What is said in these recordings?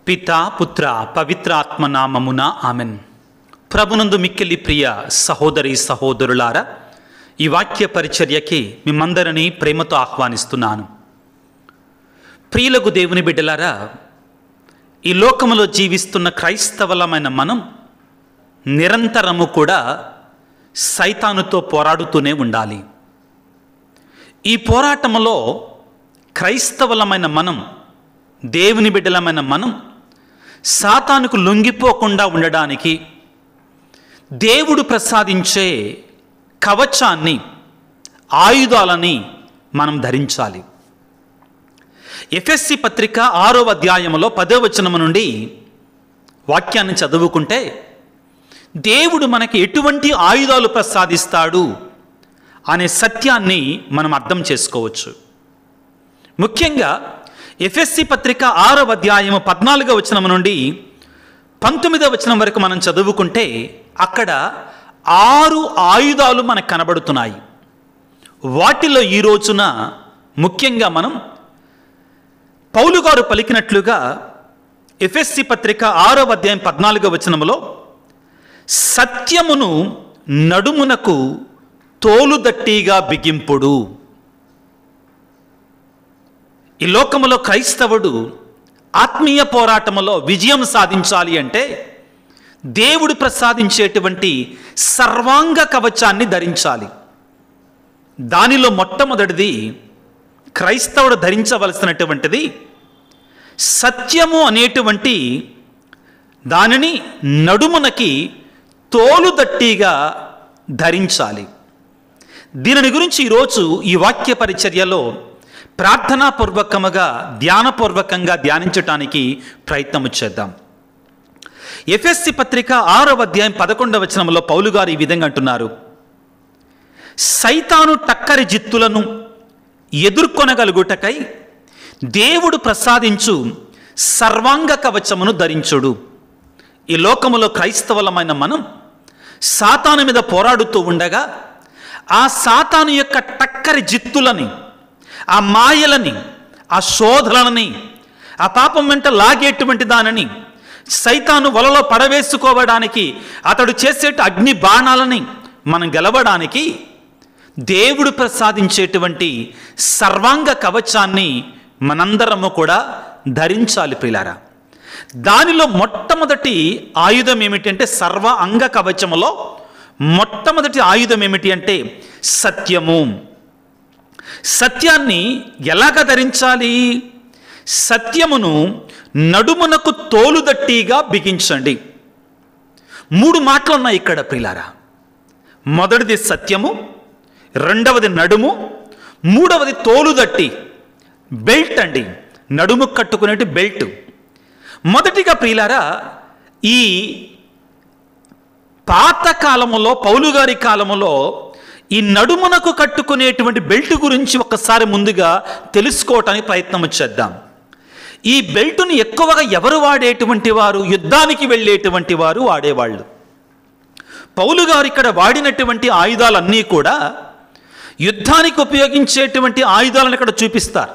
పితా పుత్ర పవిత్ర ఆత్మ నామమున ఆమెన్. ప్రభునందు మిక్కిలి ప్రియ సహోదరి సహోదరులారా, ఈ వాక్య పరిచర్యకి మిమ్మందరినీ ప్రేమతో ఆహ్వానిస్తున్నాను. ప్రియులకు దేవుని బిడ్డలారా, ఈ లోకములో జీవిస్తున్న క్రైస్తవులమైన మనం నిరంతరము కూడా సైతానుతో పోరాడుతూనే ఉండాలి. ఈ పోరాటములో క్రైస్తవులమైన మనం, దేవుని బిడ్డలమైన మనం సాతానుకు లొంగిపోకుండా ఉండడానికి దేవుడు ప్రసాదించే కవచాన్ని, ఆయుధాలని మనం ధరించాలి. ఎఫెసీ పత్రిక 6వ అధ్యాయములో 10వ వచనము నుండి వాక్యాన్ని చదువుకుంటే దేవుడు మనకి ఎటువంటి ఆయుధాలు ప్రసాదిస్తాడు అనే సత్యాన్ని మనం అర్థం చేసుకోవచ్చు. ముఖ్యంగా ఎఫెసీ పత్రిక 6వ అధ్యాయము 14వ వచనం నుండి 19వ వచనం వరకు మనం చదువుకుంటే అక్కడ 6 ఆయుధాలు మనకు కనబడుతున్నాయి. వాటిలో ఈ రోజున ముఖ్యంగా మనం పౌలు గారు పలికినట్లుగా ఎఫెసీ పత్రిక 6వ అధ్యాయం 14వ వచనములో సత్యమును నడుమునకు తోలుదట్టిగా బిగింపుడు. ఈ లోకములో క్రైస్తవుడు ఆత్మీయ పోరాటములో విజయం సాధించాలి అంటే దేవుడు ప్రసాదించేటువంటి సర్వాంగ కవచాన్ని ధరించాలి. దానిలో మొట్టమొదటిది క్రైస్తవుడు ధరించవలసినటువంటిది సత్యము అనేటువంటి దానిని నడుమునకి తోలుదట్టిగా ధరించాలి. దీనిని గురించి ఈరోజు ఈ వాక్య పరిచర్యలో ప్రార్థనాపూర్వకముగా ధ్యానపూర్వకంగా ధ్యానించటానికి ప్రయత్నము చేద్దాం. ఎఫెసీ పత్రిక 6వ అధ్యాయం 11వ వచనంలో పౌలు గారు ఈ విధంగా అంటున్నారు: సైతాను టక్కరి జిత్తులను ఎదుర్కొనగలుగుటకై దేవుడు ప్రసాదించు సర్వాంగ కవచమును ధరించుడు. ఈ లోకములో క్రైస్తవులమైన మనం సాతాను మీద పోరాడుతూ ఉండగా ఆ సాతాను యొక్క టక్కరి జిత్తులని, ఆ మాయలని, ఆ శోధనలని, ఆ పాపం వెంట లాగేటువంటి దానిని, సైతాను వలలో పడవేసుకోవడానికి అతడు చేసే అగ్ని బాణాలని మనం గెలవడానికి దేవుడు ప్రసాదించేటువంటి సర్వాంగ కవచాన్ని మనందరము కూడా ధరించాలి ప్రియులారా. దానిలో మొట్టమొదటి ఆయుధం ఏమిటంటే, సర్వ అంగ కవచములో మొట్టమొదటి ఆయుధం ఏమిటి అంటే సత్యము. సత్యాన్ని ఎలాగ ధరించాలి? సత్యమును నడుమునకు తోలుదట్టిగా బిగించండి. 3 మాటలు ఉన్నాయి ఇక్కడ ప్రియులారా. మొదటిది సత్యము, రెండవది నడుము, మూడవది తోలుదట్టి, బెల్ట్ అండి, నడుము కట్టుకునేటి బెల్ట్. మొదటిగా ప్రియులారా, ఈ పాత కాలములో, పౌలు గారి కాలములో ఈ నడుమునకు కట్టుకునేటువంటి బెల్ట్ గురించి ఒక్కసారి ముందుగా తెలుసుకోవటానికి ప్రయత్నం చేద్దాం. ఈ బెల్టుని ఎక్కువగా ఎవరు వాడేటువంటి వారు? యుద్ధానికి వెళ్ళేటువంటి వారు వాడేవాళ్ళు. పౌలు గారు ఇక్కడ వాడినటువంటి ఆయుధాలన్నీ కూడా యుద్ధానికి ఉపయోగించేటువంటి ఆయుధాలను ఇక్కడ చూపిస్తారు.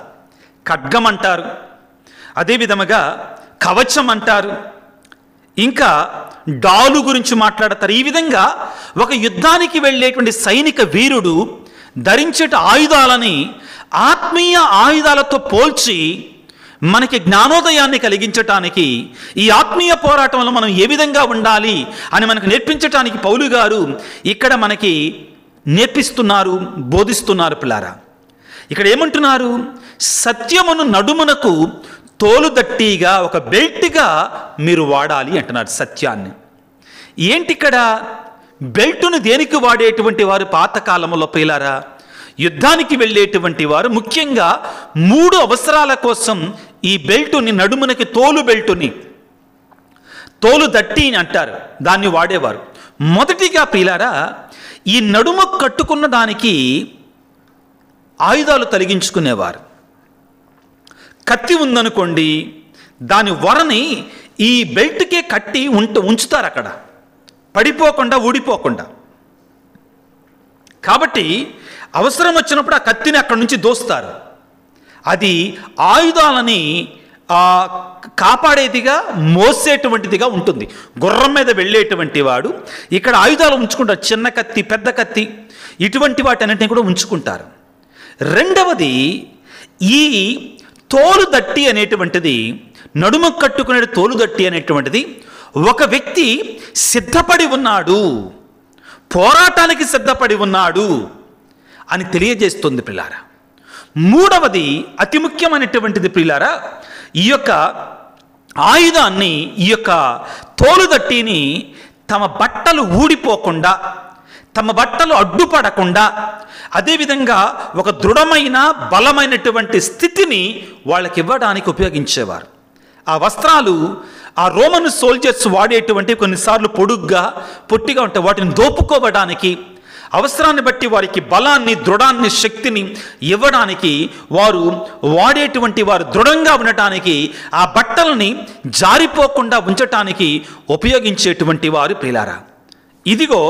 ఖడ్గం అంటారు, అదేవిధముగా కవచం అంటారు, ఇంకా డాలు గురించి మాట్లాడతారు. ఈ విధంగా ఒక యుద్ధానికి వెళ్ళేటువంటి సైనిక వీరుడు ధరించే ఆయుధాలని ఆత్మీయ ఆయుధాలతో పోల్చి మనకి జ్ఞానోదయాన్ని కలిగించటానికి, ఈ ఆత్మీయ పోరాటంలో మనం ఏ విధంగా ఉండాలి అని మనకు నేర్పించటానికి పౌలు గారు ఇక్కడ మనకి నేర్పిస్తున్నారు, బోధిస్తున్నారు పిల్లారా. ఇక్కడ ఏమంటున్నారు? సత్యమును నడుమునకు తోలుదట్టిగా, ఒక బెల్ట్గా మీరు వాడాలి అంటున్నారు సత్యాన్ని. ఏంటి ఇక్కడ బెల్టును దేనికి వాడేటువంటి వారు? పాతకాలంలో ప్రియులారా, యుద్ధానికి వెళ్ళేటువంటి వారు ముఖ్యంగా 3 అవసరాల కోసం ఈ బెల్టుని, నడుమునకి తోలు బెల్టుని, తోలుదట్టి అంటారు, దాన్ని వాడేవారు. మొదటిగా ప్రియులారా, ఈ నడుము కట్టుకున్న దానికి ఆయుధాలు తొలగించుకునేవారు. కత్తి ఉందనుకోండి, దాని వరని ఈ బెల్ట్కే కట్టి ఉంచుతారు అక్కడ, పడిపోకుండా, ఊడిపోకుండా. కాబట్టి అవసరం వచ్చినప్పుడు ఆ కత్తిని అక్కడి నుంచి దోస్తారు. అది ఆయుధాలని కాపాడేదిగా, మోసేటువంటిదిగా ఉంటుంది. గుర్రం మీద వెళ్ళేటువంటి వాడు ఇక్కడ ఆయుధాలు ఉంచుకుంటారు. చిన్న కత్తి, పెద్ద కత్తి, ఇటువంటి వాటన్నింటినీ కూడా ఉంచుకుంటారు. రెండవది, ఈ తోలుదట్టి అనేటువంటిది, నడుము కట్టుకునే తోలుదట్టి అనేటువంటిది ఒక వ్యక్తి సిద్ధపడి ఉన్నాడు, పోరాటానికి సిద్ధపడి ఉన్నాడు అని తెలియజేస్తుంది ప్రియులారా. మూడవది, అతి ముఖ్యమైనటువంటిది ప్రియులారా, ఈ యొక్క ఆయుధాన్ని, ఈ యొక్క తోలుదట్టిని తమ బట్టలు ఊడిపోకుండా, తమ బట్టలు అడ్డుపడకుండా, అదేవిధంగా ఒక దృఢమైన బలమైనటువంటి స్థితిని వాళ్ళకి ఇవ్వడానికి ఉపయోగించేవారు. ఆ వస్త్రాలు ఆ రోమన్ సోల్జర్స్ వాడేటువంటి కొన్నిసార్లు పొడుగ్గా, పొట్టిగా ఉంటాయి. వాటిని దోపుకోవడానికి, అవసరాన్ని బట్టి వారికి బలాన్ని, దృఢాన్ని, శక్తిని ఇవ్వడానికి వారు వాడేటువంటి, వారు దృఢంగా ఉండటానికి, ఆ బట్టలని జారిపోకుండా ఉంచటానికి ఉపయోగించేటువంటి వారు ప్రియులారా. ఇదిగో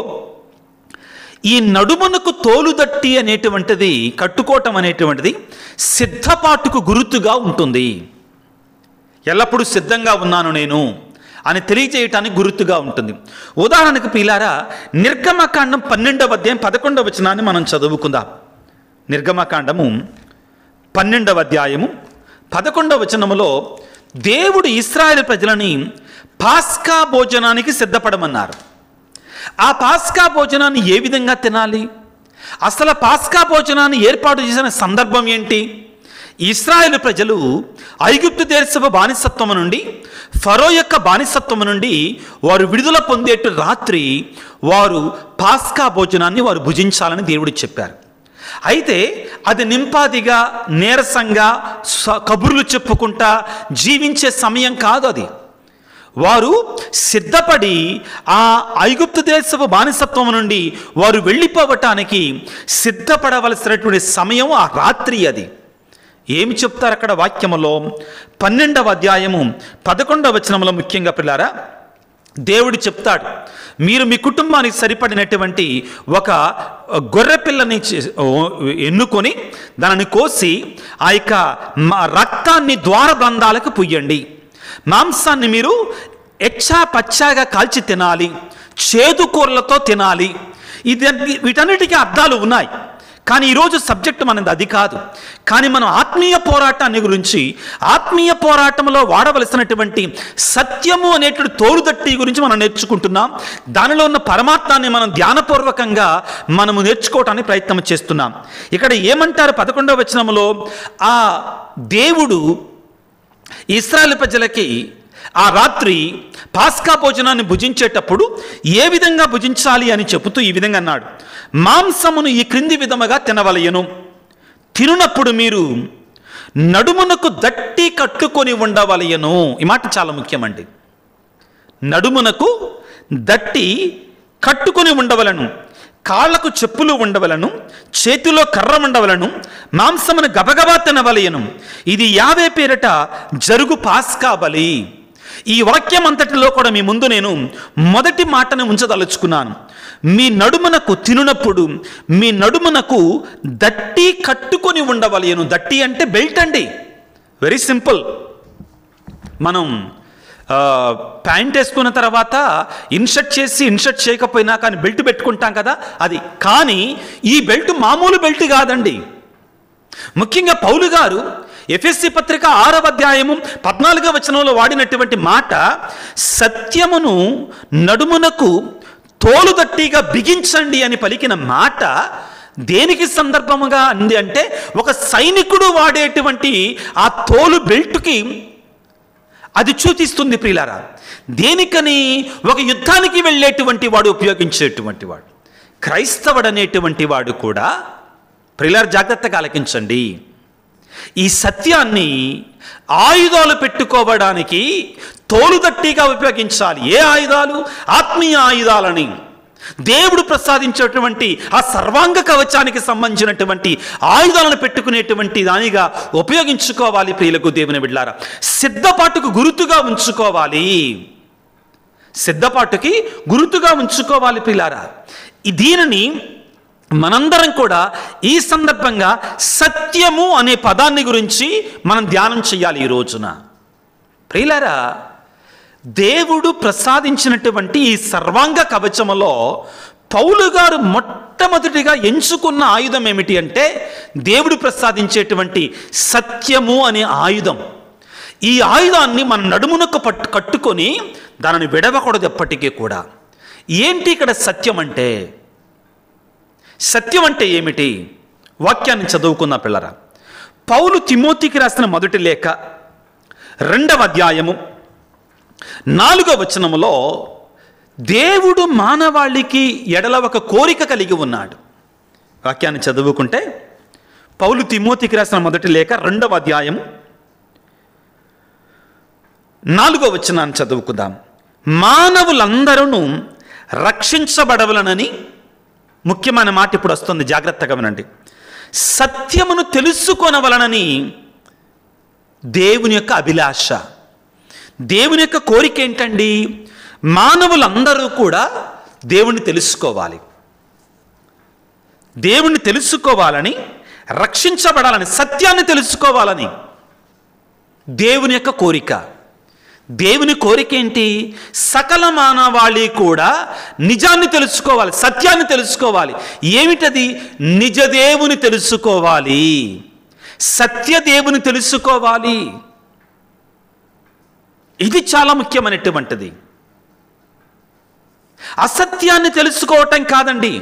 ఈ నడుమునకు తోలుదట్టి అనేటువంటిది, కట్టుకోవటం అనేటువంటిది సిద్ధపాటుకు గుర్తుగా ఉంటుంది. ఎల్లప్పుడూ సిద్ధంగా ఉన్నాను నేను అని తెలియజేయటానికి గుర్తుగా ఉంటుంది. ఉదాహరణకు ప్రియులారా, నిర్గమకాండం 12వ అధ్యాయం 11వ వచనాన్ని మనం చదువుకుందాం. నిర్గమకాండము 12వ అధ్యాయము 11వ వచనములో దేవుడు ఇశ్రాయేలు ప్రజలని పాస్కా భోజనానికి సిద్ధపడమన్నారు. ఆ పాస్కా భోజనాన్ని ఏ విధంగా తినాలి? అసలు పాస్కా భోజనాన్ని ఏర్పాటు చేసిన సందర్భం ఏంటి? ఇశ్రాయేలు ప్రజలు ఐగుప్తు దేశపు బానిసత్వము నుండి, ఫరో యొక్క బానిసత్వము నుండి వారు విడుదల పొందేట రాత్రి వారు పాస్కా భోజనాన్ని వారు భుజించాలని దేవుడు చెప్పారు. అయితే అది నింపాదిగా, నీరసంగా, కబుర్లు చెప్పుకుంటా జీవించే సమయం కాదు. అది వారు సిద్ధపడి ఆ ఐగుప్తు దేశపు బానిసత్వం నుండి వారు వెళ్ళిపోవటానికి సిద్ధపడవలసినటువంటి సమయం ఆ రాత్రి. అది ఏమి చెప్తారు అక్కడ వాక్యములో? 12వ అధ్యాయము 11వ వచనంలో ముఖ్యంగా పిల్లారా, దేవుడు చెప్తాడు, మీరు మీ కుటుంబానికి సరిపడినటువంటి ఒక గొర్రె పిల్లని ఎన్నుకొని దానిని కోసి ఆ యొక్క రక్తాన్ని ద్వారబంధాలకు పుయ్యండి. మాంసాన్ని మీరు పచ్చాగా కాల్చి తినాలి, చేదు కూరలతో తినాలి. వీటన్నిటికీ అర్థాలు ఉన్నాయి. కానీ ఈరోజు సబ్జెక్ట్ మనది అది కాదు. కానీ మనం ఆత్మీయ పోరాటాన్ని గురించి, ఆత్మీయ పోరాటంలో వాడవలసినటువంటి సత్యము అనేటువంటి తోలుదట్టి గురించి మనం నేర్చుకుంటున్నాం. దానిలో ఉన్న పరమాత్మాన్ని మనం ధ్యానపూర్వకంగా మనము నేర్చుకోవటానికి ప్రయత్నం చేస్తున్నాం. ఇక్కడ ఏమంటారు 11వ వచనంలో? ఆ దేవుడు ఇశ్రాయేలు ప్రజలకి ఆ రాత్రి పాస్కా భోజనాన్ని భుజించేటప్పుడు ఏ విధంగా భుజించాలి అని చెబుతూ ఈ విధంగా అన్నాడు, మాంసమును ఈ క్రింది విధముగా తినవలయను. తినునప్పుడు మీరు నడుమునకు దట్టి కట్టుకొని ఉండవలయను. ఈ మాట చాలా ముఖ్యమండి. నడుమునకు దట్టి కట్టుకొని ఉండవలను, కాళ్లకు చెప్పులు ఉండవలను, చేతిలో కర్ర ఉండవలను, మాంసమును గబగబా తినవలయను. ఇది యావే పేరట జరుగు పాస్కా బలి. ఈ వాక్యం అంతటిలో కూడా మీ ముందు నేను మొదటి మాటను ఉంచదలుచుకున్నాను. మీ నడుమునకు తినునప్పుడు మీ నడుమునకు దట్టి కట్టుకొని ఉండవలయను. దట్టి అంటే బెల్ట్ అండి. Very simple. మనం ప్యాంట్ వేసుకున్న తర్వాత ఇన్షర్ట్ చేసి ఇన్షర్ట్ చేయకపోయినా కానీ బెల్ట్ పెట్టుకుంటాం కదా, అది. కానీ ఈ బెల్ట్ మామూలు బెల్ట్ కాదండి. ముఖ్యంగా పౌలు గారు ఎఫెసీ పత్రిక 6వ అధ్యాయము 14వ వచనంలో వాడినటువంటి మాట, సత్యమును నడుమునకు తోలుదట్టిగా బిగించండి అని పలికిన మాట దేనికి సందర్భముగా అంది అంటే, ఒక సైనికుడు వాడేటువంటి ఆ తోలు బెల్ట్కి అది సూచిస్తుంది ప్రియులారా. దేనికని? ఒక యుద్ధానికి వెళ్ళేటువంటి వాడు ఉపయోగించేటువంటి వాడు. క్రైస్తవుడు అనేటువంటి వాడు కూడా ప్రియులారా జాగ్రత్తగా ఆలకించండి. ఈ సత్యాన్ని ఆయుధాలు పెట్టుకోవడానికి తోలుదట్టిగా ఉపయోగించాలి. ఏ ఆయుధాలు? ఆత్మీయ ఆయుధాలని, దేవుడు ప్రసాదించేటువంటి ఆ సర్వాంగ కవచానికి సంబంధించినటువంటి ఆయుధాలను పెట్టుకునేటువంటి దానిగా ఉపయోగించుకోవాలి. ప్రియులకు దేవుని బిడ్డలారా, సిద్ధపాటుకు గుర్తుగా ఉంచుకోవాలి. సిద్ధపాటుకి గుర్తుగా ఉంచుకోవాలి ప్రియులారా. దీనిని మనందరం కూడా ఈ సందర్భంగా సత్యము అనే పదాన్ని గురించి మనం ధ్యానం చేయాలి ఈ రోజున. ప్రియులారా, దేవుడు ప్రసాదించినటువంటి ఈ సర్వాంగ కవచములో పౌలు గారు మొట్టమొదటిగా ఎంచుకున్న ఆయుధం ఏమిటి అంటే దేవుడు ప్రసాదించేటువంటి సత్యము అనే ఆయుధం. ఈ ఆయుధాన్ని మన నడుమునకు కట్టుకొని దానిని విడవకూడదు ఎప్పటికీ కూడా. ఏంటి ఇక్కడ సత్యం అంటే? సత్యం అంటే ఏమిటి? వాక్యాన్ని చదువుకున్న పిల్లరా, పౌలు తిమోతికి రాసిన మొదటి లేఖ 2వ అధ్యాయము 4వ వచనములో దేవుడు మానవాళికి ఎడల ఒక కోరిక కలిగి ఉన్నాడు. వాక్యాన్ని చదువుకుంటే పౌలు తిమోతికి రాసిన మొదటి లేఖ 2వ అధ్యాయము 4వ వచనాన్ని చదువుకుందాం. మానవులందరూ రక్షించబడవలనని, ముఖ్యమైన మాట ఇప్పుడు వస్తుంది, జాగ్రత్తగా వినండి, సత్యమును తెలుసుకొనవలనని దేవుని యొక్క అభిలాష, దేవుని యొక్క కోరిక ఏంటండి? మానవులందరూ కూడా దేవుణ్ణి తెలుసుకోవాలి, దేవుణ్ణి తెలుసుకోవాలని, రక్షించబడాలని, సత్యాన్ని తెలుసుకోవాలని దేవుని యొక్క కోరిక. దేవుని కోరిక ఏంటి? సకల మానవాళి కూడా నిజాన్ని తెలుసుకోవాలి, సత్యాన్ని తెలుసుకోవాలి. ఏమిటది? నిజదేవుని తెలుసుకోవాలి, సత్యదేవుని తెలుసుకోవాలి. ఇది చాలా ముఖ్యమైనటువంటిది. అసత్యాన్ని తెలుసుకోవటం కాదండి,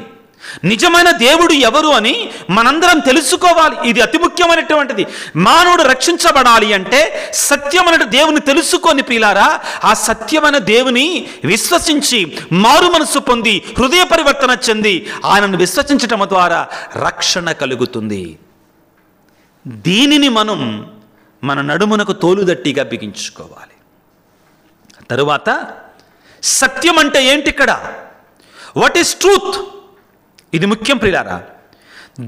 నిజమైన దేవుడు ఎవరు అని మనందరం తెలుసుకోవాలి. ఇది అతి ముఖ్యమైనటువంటిది. మానవుడు రక్షించబడాలి అంటే సత్యమైన దేవుని తెలుసుకొని ప్రియులారా, ఆ సత్యమైన దేవుని విశ్వసించి మారు మనసు పొంది హృదయ పరివర్తన చెంది ఆయనను విశ్వసించటం ద్వారా రక్షణ కలుగుతుంది. దీనిని మనం మన నడుమునకు తోలుదట్టిగా బిగించుకోవాలి. తరువాత సత్యం అంటే ఏంటి? ఇక్కడ వాట్ ఈస్ ట్రూత్? ఇది ముఖ్యం ప్రియులారా.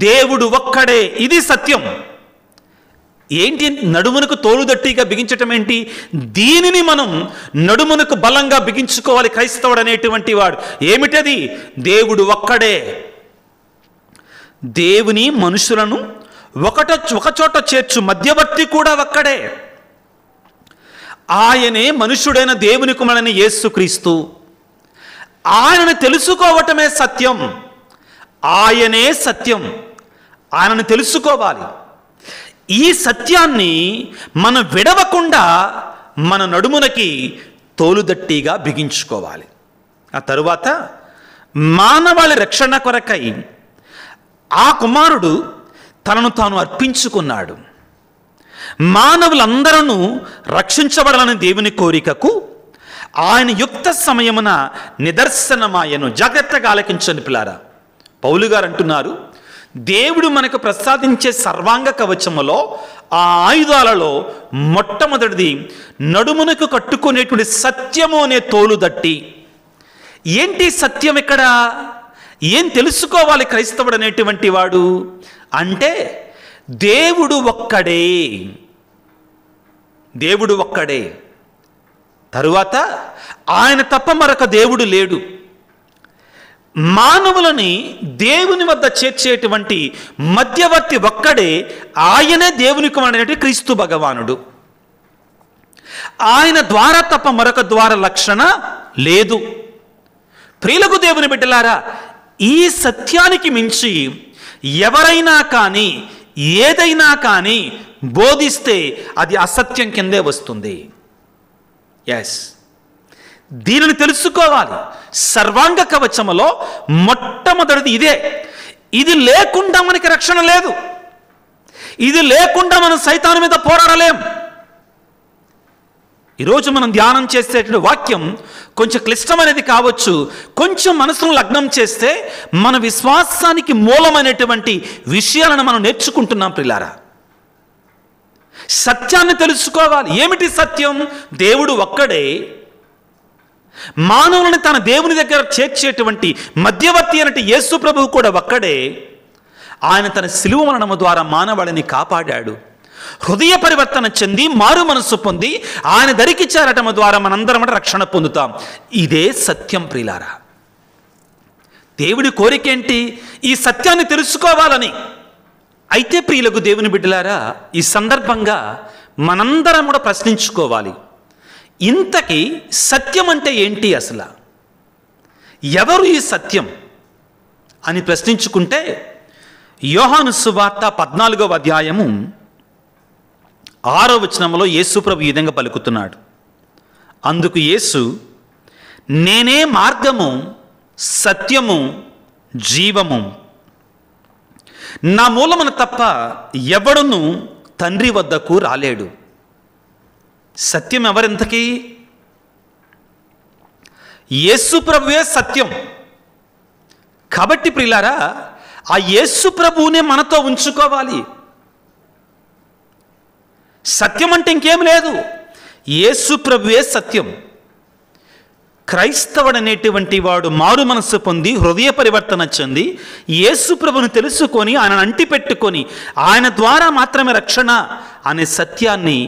దేవుడు ఒక్కడే, ఇది సత్యం. ఏంటి? నడుమునకు తోలుదట్టిగా బిగించటం ఏంటి? దీనిని మనం నడుమునకు బలంగా బిగించుకోవాలి క్రైస్తవుడు అనేటువంటి వాడు. ఏమిటది? దేవుడు ఒక్కడే. దేవుని మనుషులను ఒకచోట చేర్చు మధ్యవర్తి కూడా ఒక్కడే. ఆయనే మనుషుడైన దేవుని కుమారుడైన యేసుక్రీస్తు. ఆయనను తెలుసుకోవటమే సత్యం. ఆయనే సత్యం. ఆయనను తెలుసుకోవాలి. ఈ సత్యాన్ని మనం విడవకుండా మన నడుమునకి తోలుదట్టిగా బిగించుకోవాలి. ఆ తరువాత మానవాళి రక్షణ కొరకై ఆ కుమారుడు తనను తాను అర్పించుకున్నాడు. మానవులందరూ రక్షించబడాలని దేవుని కోరికకు ఆయన యుక్త సమయమున నిదర్శనమాయను. జాగ్రత్తగా ఆలకించండి పిల్లారా. పౌలు గారు అంటున్నారు, దేవుడు మనకు ప్రసాదించే సర్వాంగ కవచములో ఆ ఆయుధాలలో మొట్టమొదటిది నడుమునకు కట్టుకునేటువంటి సత్యము అనే తోలుదట్టి. ఏంటి సత్యం? ఇక్కడ ఏం తెలుసుకోవాలి క్రైస్తవుడు అనేటువంటి వాడు అంటే దేవుడు ఒక్కడే, దేవుడు ఒక్కడే. తరువాత ఆయన తప్ప మరొక దేవుడు లేడు. మానవులని దేవుని వద్ద చేర్చేటువంటి మధ్యవర్తి ఒక్కడే, ఆయనే దేవుని కుమారుడైన క్రీస్తు భగవానుడు. ఆయన ద్వారా తప్ప మరొక ద్వార లక్షణ లేదు. ప్రియులకు దేవుని బిడ్డలారా, ఈ సత్యానికి మించి ఎవరైనా కానీ ఏదైనా కానీ బోధిస్తే అది అసత్యం కిందే వస్తుంది. ఎస్, దీనిని తెలుసుకోవాలి. సర్వాంగ కవచములో మొట్టమొదటిది ఇదే. ఇది లేకుండా మనకి రక్షణ లేదు. ఇది లేకుండా మనం సైతాను మీద పోరాడలేం. ఈరోజు మనం ధ్యానం చేసేటువంటి వాక్యం కొంచెం క్లిష్టమైనది కావచ్చు. కొంచెం మనసును లగ్నం చేస్తే మన విశ్వాసానికి మూలమైనటువంటి విషయాలను మనం నేర్చుకుంటున్నాం ప్రియులారా. సత్యాన్ని తెలుసుకోవాలి. ఏమిటి సత్యం? దేవుడు ఒక్కడే. మానవులను తన దేవుని దగ్గర చేర్చేటువంటి మధ్యవర్తి అయినటువంటి యేసు ప్రభువు కూడా ఒక్కడే. ఆయన తన శిలువ మరణము ద్వారా మానవాళిని కాపాడాడు. హృదయ పరివర్తన చెంది మారు మనస్సు పొంది ఆయన దరికి చేరటం ద్వారా మనందరం రక్షణ పొందుతాం. ఇదే సత్యం ప్రియులారా. దేవుడి కోరికేంటి? ఈ సత్యాన్ని తెలుసుకోవాలని. అయితే ప్రియులకు దేవుని బిడ్డలారా, ఈ సందర్భంగా మనందరం కూడా ప్రశ్నించుకోవాలి. ఇంతకీ సత్యం అంటే ఏంటి అసలు? ఎవరు ఈ సత్యం అని ప్రశ్నించుకుంటే యోహాను సువార్త 14వ అధ్యాయము 6వ వచనంలో యేసు ప్రభు ఈ విధంగా పలుకుతున్నాడు. అందుకు యేసు, నేనే మార్గము, సత్యము, జీవము, నా మూలమున తప్ప ఎవడును తండ్రి వద్దకు రాలేడు. సత్యం ఎవరింతకీ? యేసు ప్రభువే సత్యం. కాబట్టి ప్రియులారా, ఆ యేసు ప్రభువునే మనతో ఉంచుకోవాలి. సత్యం అంటే ఇంకేం లేదు, యేసు ప్రభువే సత్యం. క్రైస్తవుడు అనేటువంటి వాడు మారు మనస్సు పొంది హృదయ పరివర్తన చెంది యేసు ప్రభువును తెలుసుకొని ఆయనను అంటిపెట్టుకొని ఆయన ద్వారా మాత్రమే రక్షణ అనే సత్యాన్ని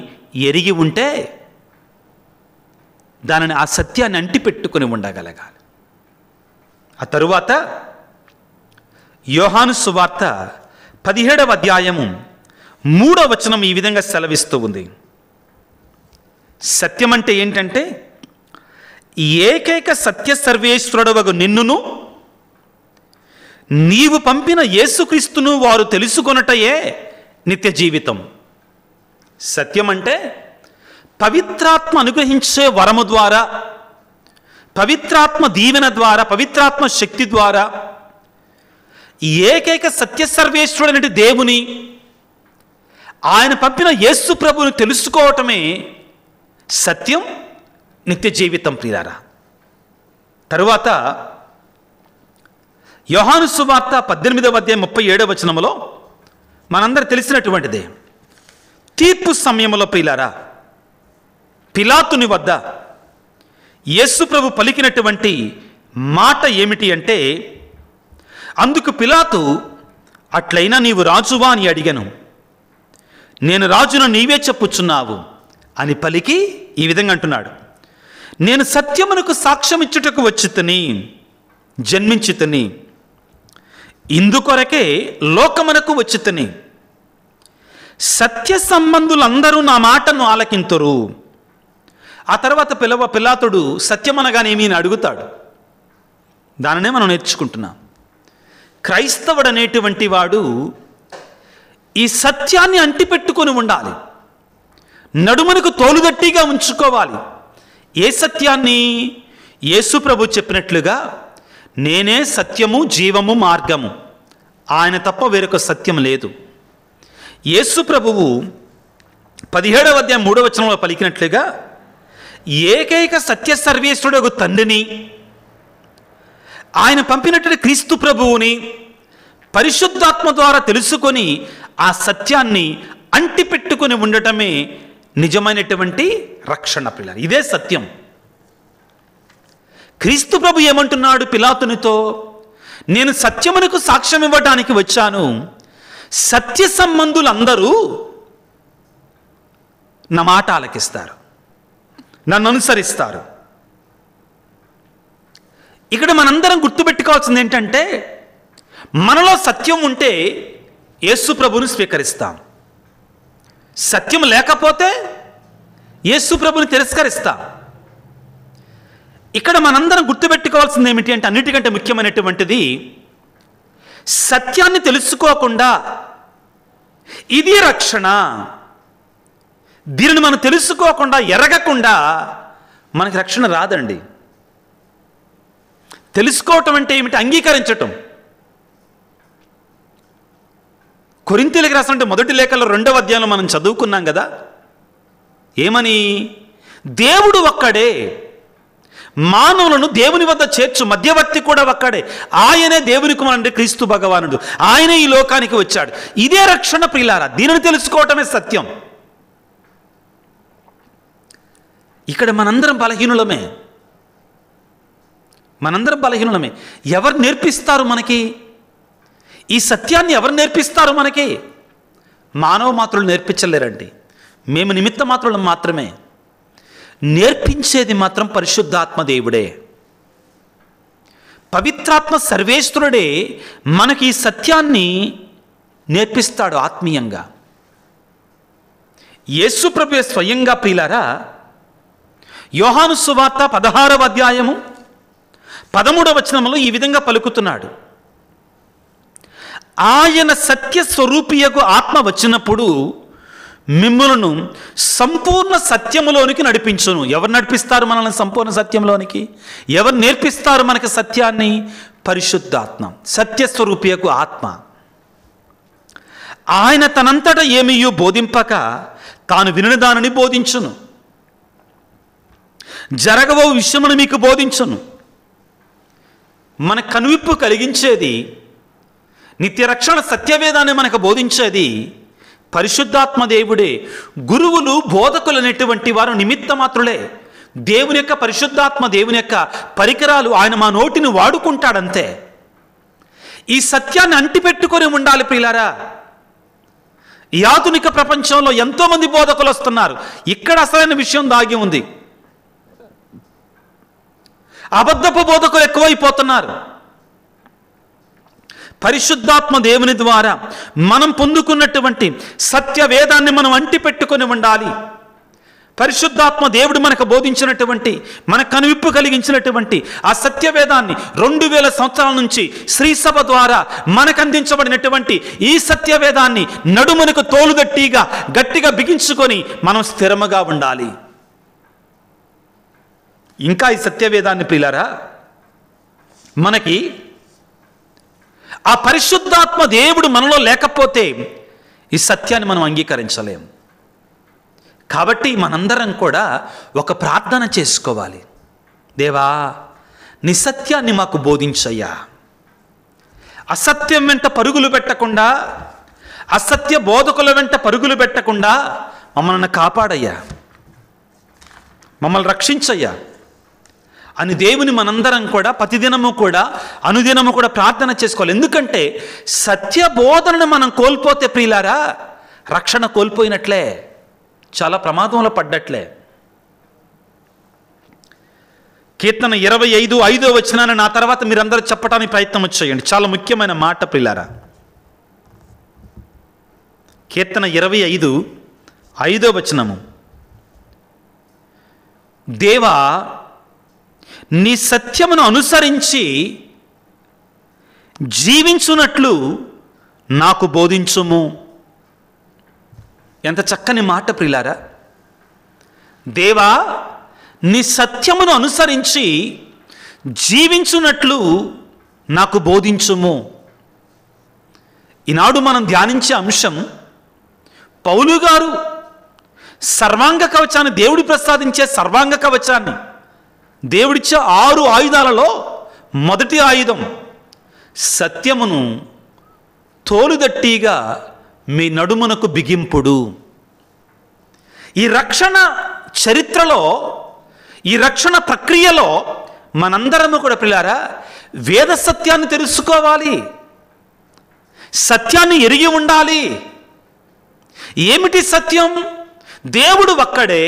ఎరిగి ఉంటే దానిని, ఆ సత్యాన్ని అంటిపెట్టుకొని ఉండగలగాలి. ఆ తరువాత యోహాను సువార్త 17వ అధ్యాయము 3వ వచనం ఈ విధంగా సెలవిస్తూ ఉంది. సత్యం అంటే ఏంటంటే, ఏకైక సత్య సర్వేశ్వరుడవగు నిన్నును నీవు పంపిన యేసుక్రీస్తును వారు తెలుసుకొనుటయే నిత్య జీవితం. సత్యం అంటే పవిత్రాత్మ అనుగ్రహించే వరము ద్వారా, పవిత్రాత్మ దీవెన ద్వారా, పవిత్రాత్మ శక్తి ద్వారా ఏకైక సత్య సర్వేశ్వరుడైన దేవుని, ఆయన పంపిన యేసు ప్రభువుని తెలుసుకోవటమే సత్యం, నిత్య జీవితం. ప్రియులారా, తరువాత యోహాను సువార్త 18వ అధ్యాయం 37వ వచనములో మనందరూ తెలిసినటువంటిదే. తీర్పు సమయంలో ప్రియులారా, పిలాతుని వద్ద యేసు ప్రభు పలికినటువంటి మాట ఏమిటి అంటే, అందుకు పిలాతు, అట్లయినా నీవు రాజువా అని అడిగాను. నేను రాజును నీవే చెప్పుచున్నావు అని పలికి ఈ విధంగా అంటున్నాడు, నేను సత్యమునకు సాక్ష్యం ఇచ్చుటకు వచ్చితిని, జన్మించితిని, ఇందుకొరకే లోకమునకు వచ్చితిని. సత్య సంబంధులందరూ నా మాటను ఆలకింతురు. ఆ తర్వాత పిలాతుడు సత్యమనగానేమి అని అడుగుతాడు. దానినే మనం నేర్చుకుంటున్నాం. క్రైస్తవుడు అనేటువంటి వాడు ఈ సత్యాన్ని అంటిపెట్టుకొని ఉండాలి, నడుమనకు తోలుగట్టిగా ఉంచుకోవాలి. ఏ సత్యాన్ని? యేసు ప్రభు చెప్పినట్లుగా, నేనే సత్యము, జీవము, మార్గము, ఆయన తప్ప వేరొక సత్యం లేదు. యేసు ప్రభువు 17వ అధ్యాయం 3వ వచనంలో పలికినట్లుగా, ఏకైక సత్య సర్వేశ్వరుడు తండ్రిని, ఆయన పంపినటువంటి క్రీస్తు ప్రభువుని పరిశుద్ధాత్మ ద్వారా తెలుసుకొని ఆ సత్యాన్ని అంటిపెట్టుకొని ఉండటమే నిజమైనటువంటి రక్షణ. పిల్లలు, ఇదే సత్యం. క్రీస్తు ప్రభు ఏమంటున్నాడు పిలాతునితో? నేను సత్యమునకు సాక్ష్యం ఇవ్వడానికి వచ్చాను. సత్య సంబంధులందరూ నా మాట ఆలకిస్తారు, నన్ను అనుసరిస్తారు. ఇక్కడ మనందరం గుర్తుపెట్టుకోవాల్సింది ఏంటంటే, మనలో సత్యం ఉంటే యేసు ప్రభువుని స్వీకరిస్తాం, సత్యం లేకపోతే యేసు ప్రభువుని తిరస్కరిస్తాం. ఇక్కడ మనందరం గుర్తుపెట్టుకోవాల్సింది ఏమిటి అంటే, అన్నిటికంటే ముఖ్యమైనటువంటిది, సత్యాన్ని తెలుసుకోకుండా ఇది రక్షణ, దీనిని మనం తెలుసుకోకుండా, ఎరగకుండా మనకి రక్షణ రాదండి. తెలుసుకోవటం అంటే ఏమిటి? అంగీకరించటం. కొరింథీయులకు రాసినటువంటి మొదటి లేఖలో 2వ అధ్యాయంలో మనం చదువుకున్నాం కదా, ఏమని? దేవుడు ఒక్కడే, మానవులను దేవుని వద్ద చేర్చు మధ్యవర్తి కూడా ఒక్కడే, ఆయనే దేవుని కుమారుడు క్రీస్తు భగవానుడు, ఆయనే ఈ లోకానికి వచ్చాడు. ఇదే రక్షణ ప్రియులారా, దీనిని తెలుసుకోవటమే సత్యం. ఇక్కడ మనందరం బలహీనులమే, మనందరం బలహీనులమే. ఎవరు నేర్పిస్తారు మనకి ఈ సత్యాన్ని? ఎవరు నేర్పిస్తారు మనకి? మానవ మాత్రులు నేర్పించలేరండి, మేము నిమిత్త మాత్రులం మాత్రమే. నేర్పించేది మాత్రం పరిశుద్ధాత్మ దేవుడే, పవిత్రాత్మ సర్వేశ్వరుడే మనకి ఈ సత్యాన్ని నేర్పిస్తాడు ఆత్మీయంగా. యేసు ప్రభువే స్వయంగా ప్రియులారా యోహాను సువార్త 16వ అధ్యాయము 13వ వచనంలో ఈ విధంగా పలుకుతున్నాడు. ఆయన సత్య స్వరూపియకు ఆత్మ వచ్చినప్పుడు మిమ్ములను సంపూర్ణ సత్యములోనికి నడిపించును. ఎవరు నడిపిస్తారు మనల్ని సంపూర్ణ సత్యంలోనికి? ఎవరు నేర్పిస్తారు మనకి సత్యాన్ని? పరిశుద్ధాత్మ, సత్యస్వరూపియకు ఆత్మ. ఆయన తనంతట ఏమీయూ బోధింపక తాను వినిన దానిని బోధించును, జరగబో విషయమును మీకు బోధించును. మన కనువిప్పు కలిగించేది, నిత్యరక్షణ సత్యవేదాన్ని మనకు బోధించేది పరిశుద్ధాత్మ దేవుడే. గురువులు, బోధకులు అనేటువంటి వారు నిమిత్త మాత్రులే. దేవుని యొక్క పరిశుద్ధాత్మ, దేవుని యొక్క పరికరాలు. ఆయన మా నోటిని వాడుకుంటాడంతే. ఈ సత్యాన్ని అంటిపెట్టుకొని ఉండాలి ప్రియులారా. ఈ ఆధునిక ప్రపంచంలో ఎంతోమంది బోధకులు వస్తున్నారు. ఇక్కడ అసలైన విషయం దాగి ఉంది. అబద్ధపు బోధకులు ఎక్కువైపోతున్నారు. పరిశుద్ధాత్మ దేవుని ద్వారా మనం పొందుకున్నటువంటి సత్యవేదాన్ని మనం అంటి పెట్టుకొని ఉండాలి. పరిశుద్ధాత్మ దేవుడు మనకు బోధించినటువంటి, మన కనువిప్పు కలిగించినటువంటి ఆ సత్యవేదాన్ని 2000 సంవత్సరాల నుంచి శ్రీసభ ద్వారా మనకు అందించబడినటువంటి ఈ సత్యవేదాన్ని నడుమునకు గట్టిగా బిగించుకొని మనం స్థిరముగా ఉండాలి. ఇంకా ఈ సత్యవేదాన్ని ప్రియులారా, మనకి ఆ పరిశుద్ధాత్మ దేవుడు మనలో లేకపోతే ఈ సత్యాన్ని మనం అంగీకరించలేం. కాబట్టి మనందరం కూడా ఒక ప్రార్థన చేసుకోవాలి. దేవా, నీ సత్యాన్ని మాకు బోధించయ్యా. అసత్యం వెంట పరుగులు పెట్టకుండా, అసత్య బోధకుల వెంట పరుగులు పెట్టకుండా మమ్మల్ని కాపాడయ్యా, మమ్మల్ని రక్షించయ్యా అని దేవుని మనందరం కూడా ప్రతిదినము కూడా అనుదినము కూడా ప్రార్థన చేసుకోవాలి. ఎందుకంటే సత్య బోధనను మనం కోల్పోతే ప్రియులారా, రక్షణ కోల్పోయినట్లే, చాలా ప్రమాదంలో పడ్డట్లే. కీర్తన 25:5 వచనాన్ని నా తర్వాత మీరందరూ చెప్పడానికి ప్రయత్నం చేయండి. చాలా ముఖ్యమైన మాట ప్రియులారా. కీర్తన 25:5 వచనము, దేవా నీ సత్యమును అనుసరించి జీవించున్నట్లు నాకు బోధించుము. ఎంత చక్కని మాట ప్రియులారా. దేవా నీ సత్యమును అనుసరించి జీవించున్నట్లు నాకు బోధించుము. ఈనాడు మనం ధ్యానించే అంశం, పౌలు గారు సర్వాంగ కవచాన్ని, దేవుడు ప్రసాదించే సర్వాంగ కవచాన్ని, దేవుడిచ్చే 6 ఆయుధాలలో మొదటి ఆయుధం సత్యమును తోలుదట్టిగా మీ నడుమునకు బిగింపుడు. ఈ రక్షణ చరిత్రలో, ఈ రక్షణ ప్రక్రియలో మనందరము కూడా ప్రియులారా వేద సత్యాన్ని తెలుసుకోవాలి, సత్యాన్ని ఎరిగి ఉండాలి. ఏమిటి సత్యం? దేవుడు ఒక్కడే.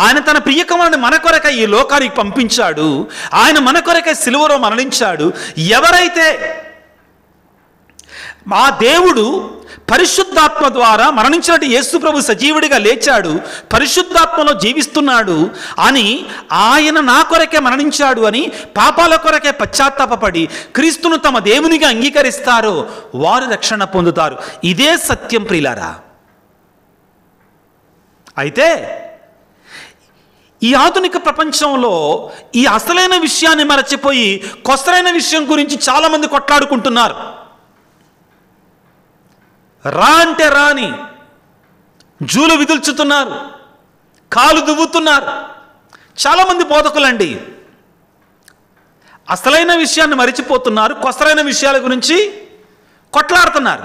ఆయన తన ప్రియకుమారుని మన కొరకై ఈ లోకానికి పంపించాడు. ఆయన మన కొరకై సిలువలో మరణించాడు. ఎవరైతే ఆ దేవుడు పరిశుద్ధాత్మ ద్వారా మరణించినట్టు యేసు ప్రభు సజీవుడిగా లేచాడు, పరిశుద్ధాత్మలో జీవిస్తున్నాడు అని, ఆయన నా కొరకే మరణించాడు అని పాపాల కొరకే పశ్చాత్తాపపడి క్రీస్తును తమ దేవునిగా అంగీకరిస్తారో వారు రక్షణ పొందుతారు. ఇదే సత్యం ప్రియులారా. అయితే ఈ ఆధునిక ప్రపంచంలో ఈ అసలైన విషయాన్ని మరచిపోయి కొసరైన విషయం గురించి చాలామంది కొట్లాడుకుంటున్నారు. రా అంటే రాని జూలు విదుల్చుతున్నారు, కాలు దువ్వుతున్నారు చాలామంది బోధకులండి. అసలైన విషయాన్ని మరిచిపోతున్నారు, కొసరైన విషయాల గురించి కొట్లాడుతున్నారు.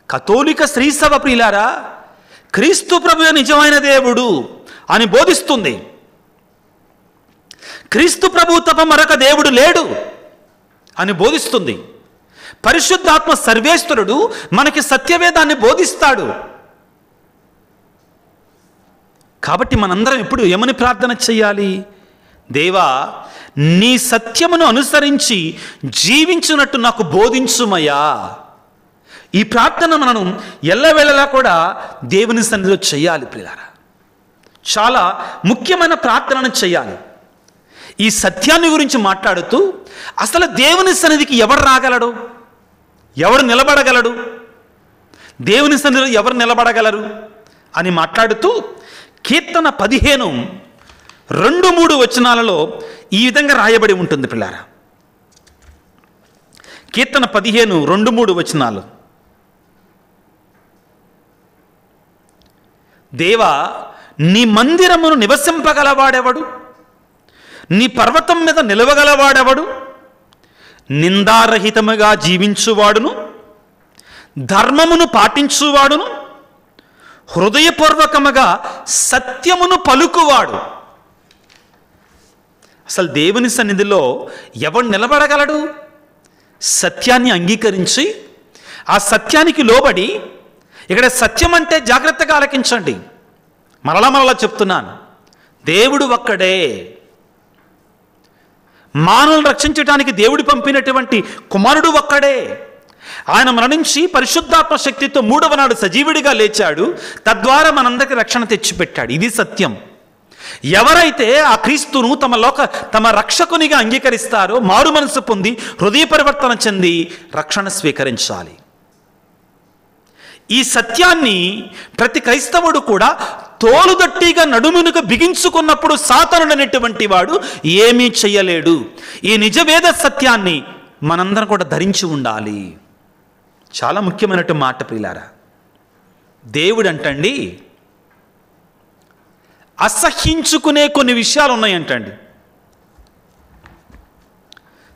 కథోలిక శ్రీసభ ప్రియులారా క్రీస్తు ప్రభువే నిజమైన దేవుడు అని బోధిస్తుంది. క్రీస్తు ప్రభువు తప్ప మరొక దేవుడు లేడు అని బోధిస్తుంది. పరిశుద్ధాత్మ సర్వేశ్వరుడు మనకి సత్యవేదాన్ని బోధిస్తాడు. కాబట్టి మనందరం ఇప్పుడు ఏమని ప్రార్థన చెయ్యాలి? దేవా నీ సత్యమును అనుసరించి జీవించున్నట్టు నాకు బోధించుమయ్యా. ఈ ప్రార్థన మనం ఎల్లవేళలా కూడా దేవుని సన్నిధిలో చేయాలి ప్రియులారా. చాలా ముఖ్యమైన ప్రార్థనను చేయాలి. ఈ సత్యాన్ని గురించి మాట్లాడుతూ అసలు దేవుని సన్నిధికి ఎవరు రాగలడు, ఎవరు నిలబడగలడు, దేవుని సన్నిధిలో ఎవరు నిలబడగలరు అని మాట్లాడుతూ కీర్తన 15:2-3 వచనాలలో ఈ విధంగా రాయబడి ఉంటుంది పిల్లారా. కీర్తన 15:2-3 వచనాలు. దేవా, నీ మందిరమును నివసింపగలవాడెవడు? నీ పర్వతం మీద నిలవగలవాడెవడు? నిందారహితముగా జీవించువాడును, ధర్మమును పాటించువాడును, హృదయపూర్వకముగా సత్యమును పలుకువాడు. అసలు దేవుని సన్నిధిలో ఎవడు నిలబడగలడు? సత్యాన్ని అంగీకరించి ఆ సత్యానికి లోబడి. ఇక్కడ సత్యం అంటే జాగ్రత్తగా ఆలకించండి, మరలా చెప్తున్నాను, దేవుడు ఒక్కడే. మానవులను రక్షించడానికి దేవుడు పంపినటువంటి కుమారుడు ఒక్కడే. ఆయన మరణించి పరిశుద్ధాత్మ శక్తితో 3వ నాడు సజీవుడిగా లేచాడు. తద్వారా మనందరికీ రక్షణ తెచ్చిపెట్టాడు. ఇది సత్యం. ఎవరైతే ఆ క్రీస్తును తమ రక్షకునిగా అంగీకరిస్తారో, మారు మనసు పొంది హృదయ పరివర్తన చెంది రక్షణ స్వీకరించాలి. ఈ సత్యాన్ని ప్రతి క్రైస్తవుడు కూడా తోలుదట్టిగా నడుమునుకు బిగించుకున్నప్పుడు సాతానుడు అనేటువంటి వాడు ఏమీ చెయ్యలేడు. ఈ నిజవేద సత్యాన్ని మనందరం కూడా ధరించి ఉండాలి. చాలా ముఖ్యమైనటువంటి మాట ప్రియులారా. దేవుడు అంటండి అసహ్యించుకునే కొన్ని విషయాలు ఉన్నాయంటండి.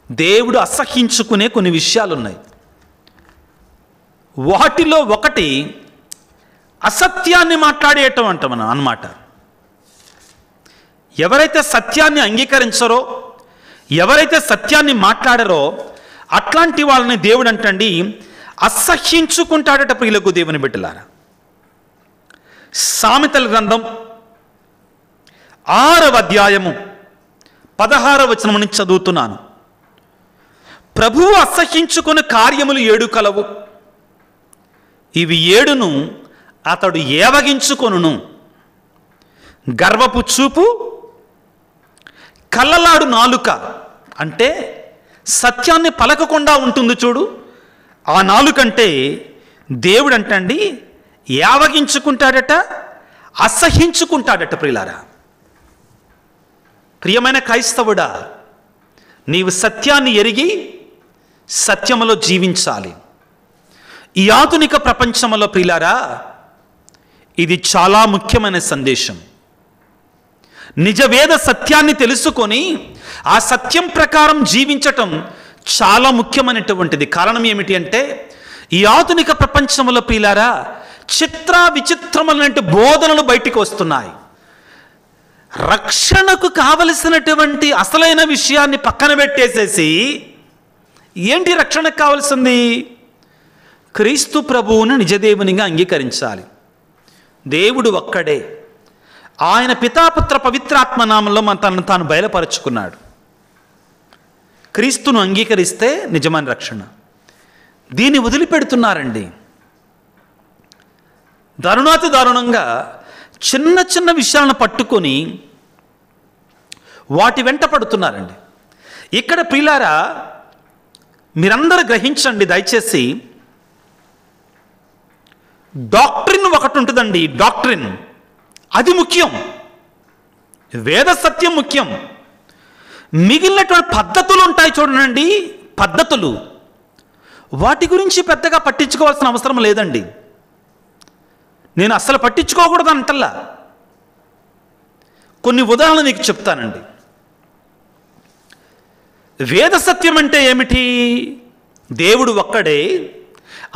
దేవుడు అసహ్యించుకునే కొన్ని విషయాలు ఉన్నాయి. వాటిలో ఒకటి అసత్యాన్ని మాట్లాడేయటం అంటాం అన్నమాట. ఎవరైతే సత్యాన్ని అంగీకరించరో, ఎవరైతే సత్యాన్ని మాట్లాడారో అట్లాంటి వాళ్ళని దేవుడు అంటండి అసహ్యించుకుంటాడట. ప్రియులకు దేవుని బిడ్డలారా, సామెతల గ్రంథం 6వ అధ్యాయము 16వ వచనం నుంచి చదువుతున్నాను. ప్రభువు అసహ్యించుకుని కార్యములు 7 కలవు, ఇవి 7ను అతడు ఏవగించుకొనును. గర్వపు చూపు, కళ్ళలాడు నాలుక, అంటే సత్యాన్ని పలకకుండా ఉంటుంది చూడు, ఆ నాలుకంటే దేవుడు అంటండి ఏవగించుకుంటాడట, అసహ్యించుకుంటాడట. ప్రియులారా, ప్రియమైన క్రైస్తవుడా, నీవు సత్యాన్ని ఎరిగి సత్యములో జీవించాలి. ఈ ఆధునిక ప్రపంచంలో ప్రియులారా, ఇది చాలా ముఖ్యమైన సందేశం. నిజవేద సత్యాన్ని తెలుసుకొని ఆ సత్యం ప్రకారం జీవించటం చాలా ముఖ్యమైనటువంటిది. కారణం ఏమిటి అంటే, ఈ ఆధునిక ప్రపంచంలో ప్రియులారా చిత్ర విచిత్రములైన బోధనలు బయటికి వస్తున్నాయి. రక్షణకు కావలసినటువంటి అసలైన విషయాన్ని పక్కన పెట్టేసేసి, ఏంటి రక్షణకు కావలసింది? క్రీస్తు ప్రభువును నిజదేవునిగా అంగీకరించాలి. దేవుడు ఒక్కడే. ఆయన పితాపుత్ర పవిత్రాత్మ నామంలో తనను తాను బయలుపరుచుకున్నాడు. క్రీస్తును అంగీకరిస్తే నిజమైన రక్షణ. దీన్ని వదిలిపెడుతున్నారండి. దారుణాతి దారుణంగా చిన్న చిన్న విషయాలను పట్టుకొని వాటి వెంట పడుతున్నారండి. ఇక్కడ ప్రియులారా మీరందరూ గ్రహించండి దయచేసి. డాక్ట్రిన్ ఒకటి ఉంటుందండి. డాక్ట్రిన్ అది ముఖ్యం, వేద సత్యం ముఖ్యం. మిగిలినటువంటి పద్ధతులు ఉంటాయి చూడండి, పద్ధతులు, వాటి గురించి పెద్దగా పట్టించుకోవాల్సిన అవసరం లేదండి. నేను అస్సలు పట్టించుకోకూడదు అంటల్లా. కొన్ని ఉదాహరణలు మీకు చెప్తానండి. వేద సత్యం అంటే ఏమిటి? దేవుడు ఒక్కడే,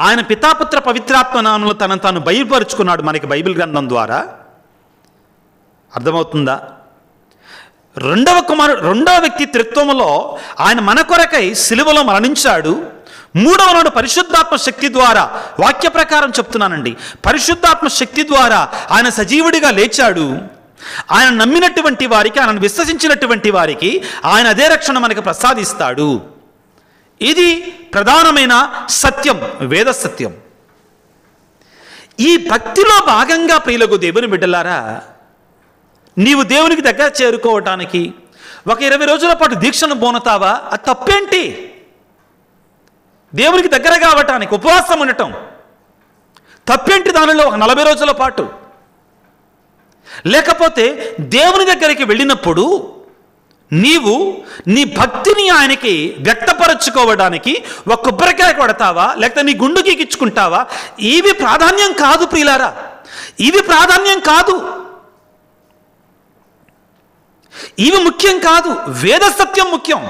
ఆయన పితాపుత్ర పవిత్రాత్మ నామంలో తనను తాను బయలుపరుచుకున్నాడు మనకి బైబిల్ గ్రంథం ద్వారా. అర్థమవుతుందా? రెండవ వ్యక్తి త్రిత్వములో ఆయన మన కొరకై సిలువలో మరణించాడు. 3వ నాడు పరిశుద్ధాత్మ శక్తి ద్వారా, వాక్య ప్రకారం చెప్తున్నానండి, పరిశుద్ధాత్మ శక్తి ద్వారా ఆయన సజీవుడిగా లేచాడు. ఆయన నమ్మినటువంటి వారికి, ఆయన విశ్వసించినటువంటి వారికి ఆయన అదే రక్షణ మనకు ప్రసాదిస్తాడు. ఇది ప్రధానమైన సత్యం, వేద సత్యం. ఈ భక్తిలో భాగంగా ప్రియులకు దేవుని బిడ్డలారా, నీవు దేవునికి దగ్గర చేరుకోవటానికి ఒక 20 రోజుల పాటు దీక్షను బోనతావా? అది తప్పేంటి? దేవునికి దగ్గర కావటానికి ఉపవాసం ఉండటం తప్పేంటి? దానిలో ఒక 40 రోజుల పాటు. లేకపోతే దేవుని దగ్గరికి వెళ్ళినప్పుడు నీవు నీ భక్తిని ఆయనకి వ్యక్తపరచుకోవడానికి ఒక కొబ్బరికాయ కొడతావా, లేకపోతే నీ గుండు గీకించుకుంటావా? ఇవి ప్రాధాన్యం కాదు ప్రియులారా, ఇవి ప్రాధాన్యం కాదు, ఇవి ముఖ్యం కాదు. వేద సత్యం ముఖ్యం.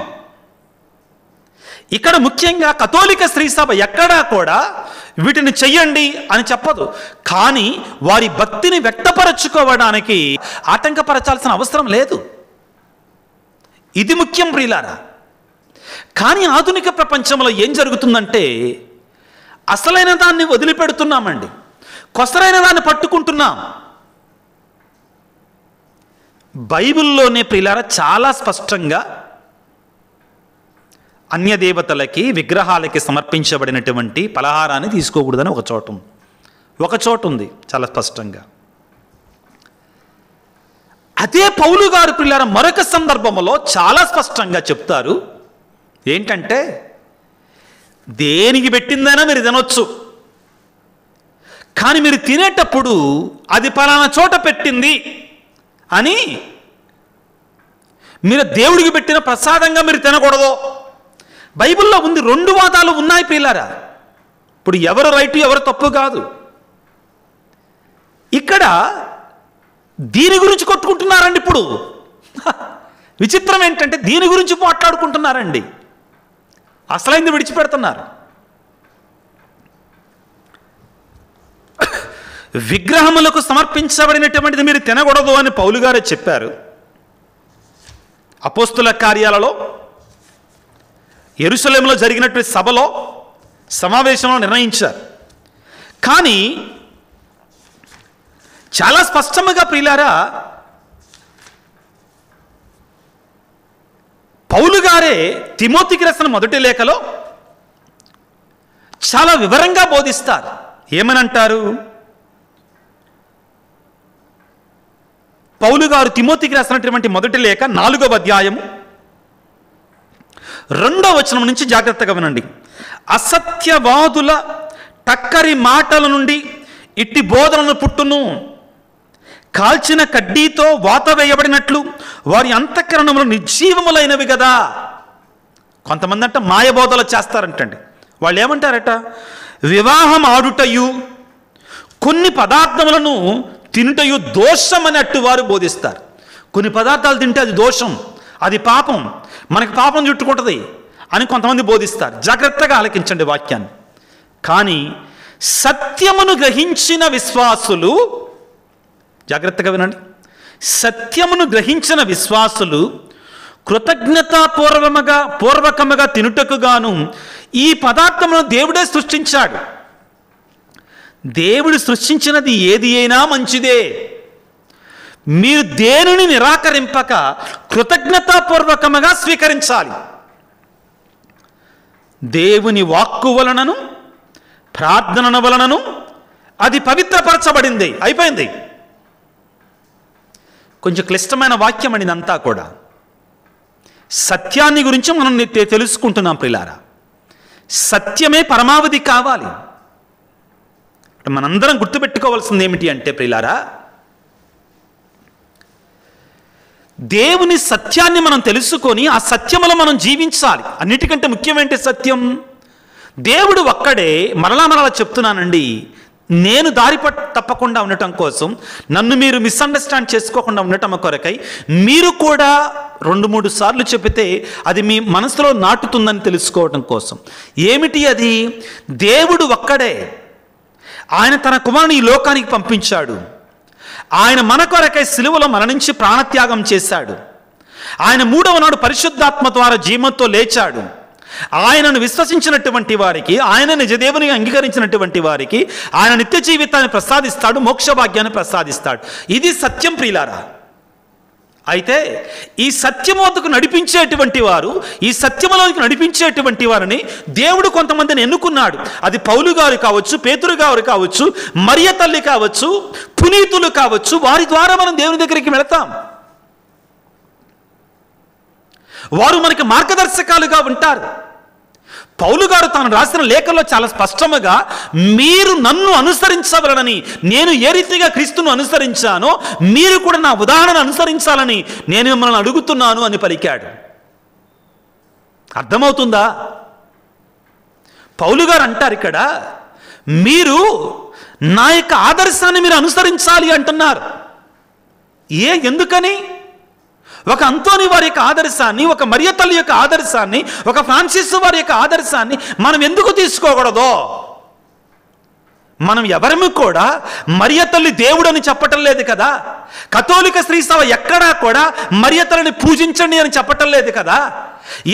ఇక్కడ ముఖ్యంగా కథోలిక స్త్రీ సభ ఎక్కడా కూడా వీటిని చెయ్యండి అని చెప్పదు. కానీ వారి భక్తిని వ్యక్తపరచుకోవడానికి ఆటంకపరచాల్సిన అవసరం లేదు. ఇది ముఖ్యం ప్రియులారా. కానీ ఆధునిక ప్రపంచంలో ఏం జరుగుతుందంటే అసలైన దాన్ని వదిలిపెడుతున్నామండి, కొసరైన దాన్ని పట్టుకుంటున్నాం. బైబిల్లోనే ప్రియులారా చాలా స్పష్టంగా అన్యదేవతలకి విగ్రహాలకి సమర్పించబడినటువంటి పలహారాన్ని తీసుకోకూడదని ఒక చోట ఉంది చాలా స్పష్టంగా. అదే పౌలు గారు ప్రియులారా మరొక సందర్భంలో చాలా స్పష్టంగా చెప్తారు. ఏంటంటే దేనికి పెట్టిందైనా మీరు తినొచ్చు, కానీ మీరు తినేటప్పుడు అది పలానా చోట పెట్టింది అని మీరు దేవుడికి పెట్టిన ప్రసాదంగా మీరు తినకూడదు. బైబిల్లో ఉంది. 2 వాదాలు ఉన్నాయి ప్రియులారా. ఇప్పుడు ఎవరు రైట్ ఎవరు తప్పు కాదు. ఇక్కడ దీని గురించి కొట్టుకుంటున్నారండి. ఇప్పుడు విచిత్రం ఏంటంటే దీని గురించి మాట్లాడుకుంటున్నారండి, అసలైంది విడిచిపెడుతున్నారు. విగ్రహములకు సమర్పించబడినటువంటిది మీరు తినకూడదు అని పౌలు గారే చెప్పారు. అపోస్తుల కార్యాలలో యెరూషలేములో జరిగినటువంటి సభలో సమావేశంలో నిర్ణయించారు. కానీ చాలా స్పష్టంగా ప్రియులారా పౌలు గారే తిమోతికి రాసిన మొదటి లేఖలో చాలా వివరంగా బోధిస్తారు. ఏమనంటారు? పౌలు గారు తిమోతికి రాసినటువంటి మొదటి లేఖ 4వ అధ్యాయము 2వ వచనం నుంచి జాగ్రత్తగా వినండి. అసత్యవాదుల టక్కరి మాటల నుండి ఇట్టి బోధనలు పుట్టును. కాల్చిన కడ్డీతో వాత వేయబడినట్లు వారి అంతఃకరణములు నిర్జీవములైనవి కదా. కొంతమంది అంట మాయబోధలు చేస్తారంటండి. వాళ్ళు ఏమంటారట? వివాహం ఆడుటయు కొన్ని పదార్థములను తినుటయు దోషం అన్నట్టు వారు బోధిస్తారు. కొన్ని పదార్థాలు తింటే అది దోషం, అది పాపం, మనకి పాపం చుట్టుకుంటుంది అని కొంతమంది బోధిస్తారు. జాగ్రత్తగా ఆలకించండి వాక్యాన్ని. కానీ సత్యమును గ్రహించిన విశ్వాసులు, జాగ్రత్తగా వినండి, సత్యమును గ్రహించిన విశ్వాసులు కృతజ్ఞతాపూర్వకముగా తినుటకు గాను ఈ పదార్థమును దేవుడే సృష్టించాడు. దేవుడు సృష్టించినది ఏది అయినా మంచిదే. మీరు దేనిని నిరాకరింపక కృతజ్ఞతాపూర్వకముగా స్వీకరించాలి. దేవుని వాక్కు వలనను ప్రార్థన వలనను అది పవిత్రపరచబడింది. అయిపోయింది. కొంచెం క్లిష్టమైన వాక్యం అండి ఇదంతా కూడా. సత్యాన్ని గురించి మనం తెలుసుకుంటున్నాం ప్రియులారా. సత్యమే పరమావధి కావాలి. మనందరం గుర్తుపెట్టుకోవాల్సింది ఏమిటి అంటే ప్రియులారా, దేవుని సత్యాన్ని మనం తెలుసుకొని ఆ సత్యములో మనం జీవించాలి. అన్నిటికంటే ముఖ్యమైనది సత్యం. దేవుడు ఒక్కడే. మరలా చెప్తున్నానండి, నేను దారి తప్పకుండా ఉండటం కోసం, నన్ను మీరు మిస్అండర్స్టాండ్ చేసుకోకుండా ఉండటం కొరకై మీరు కూడా 2-3 సార్లు చెబితే అది మీ మనసులో నాటుతుందని తెలుసుకోవడం కోసం. ఏమిటి అది? దేవుడు ఒక్కడే. ఆయన తన కుమారుని ఈ లోకానికి పంపించాడు. ఆయన మన కొరకై సిలువలో మరణించి ప్రాణత్యాగం చేశాడు. ఆయన 3వ నాడు పరిశుద్ధాత్మ ద్వారా జీవంతో లేచాడు. ఆయనను విశ్వసించినటువంటి వారికి, ఆయన నిజదేవుని అంగీకరించినటువంటి వారికి ఆయన నిత్య జీవితాన్ని ప్రసాదిస్తాడు, మోక్ష భాగ్యాన్ని ప్రసాదిస్తాడు. ఇది సత్యం ప్రియులారా. అయితే ఈ సత్యమోతకు నడిపించేటువంటి వారు, ఈ సత్యములోకి నడిపించేటువంటి వారిని దేవుడు కొంతమందిని ఎన్నుకున్నాడు. అది పౌలు గారు కావచ్చు, పేతురు గారు కావచ్చు, మరియ తల్లి కావచ్చు, పునీతులు కావచ్చు. వారి ద్వారా మనం దేవుని దగ్గరికి వెళతాం. వారు మనకి మార్గదర్శకాలుగా ఉంటారు. పౌలు గారు తాను రాసిన లేఖలో చాలా స్పష్టముగా మీరు నన్ను అనుసరించవలనని, నేను ఏ రీతిగా క్రీస్తును అనుసరించానో మీరు కూడా నా ఉదాహరణ అనుసరించాలని నేను మిమ్మల్ని అడుగుతున్నాను అని పలికాడు. అర్థమవుతుందా? పౌలు గారు అంటారు ఇక్కడ, మీరు నా యొక్క ఆదర్శాన్ని మీరు అనుసరించాలి అంటున్నారు. ఎందుకని? ఒక అంతోని వారి యొక్క ఆదర్శాన్ని, ఒక మరియ తల్లి యొక్క ఆదర్శాన్ని, ఒక ఫ్రాన్సిస్ వారి యొక్క ఆదర్శాన్ని మనం ఎందుకు తీసుకోకూడదో? మనం ఎవరము కూడా మరియ తల్లి దేవుడు అని చెప్పటం లేదు కదా. కథోలిక శ్రీ సభ ఎక్కడా కూడా మరియ తల్లిని పూజించండి అని చెప్పటం లేదు కదా.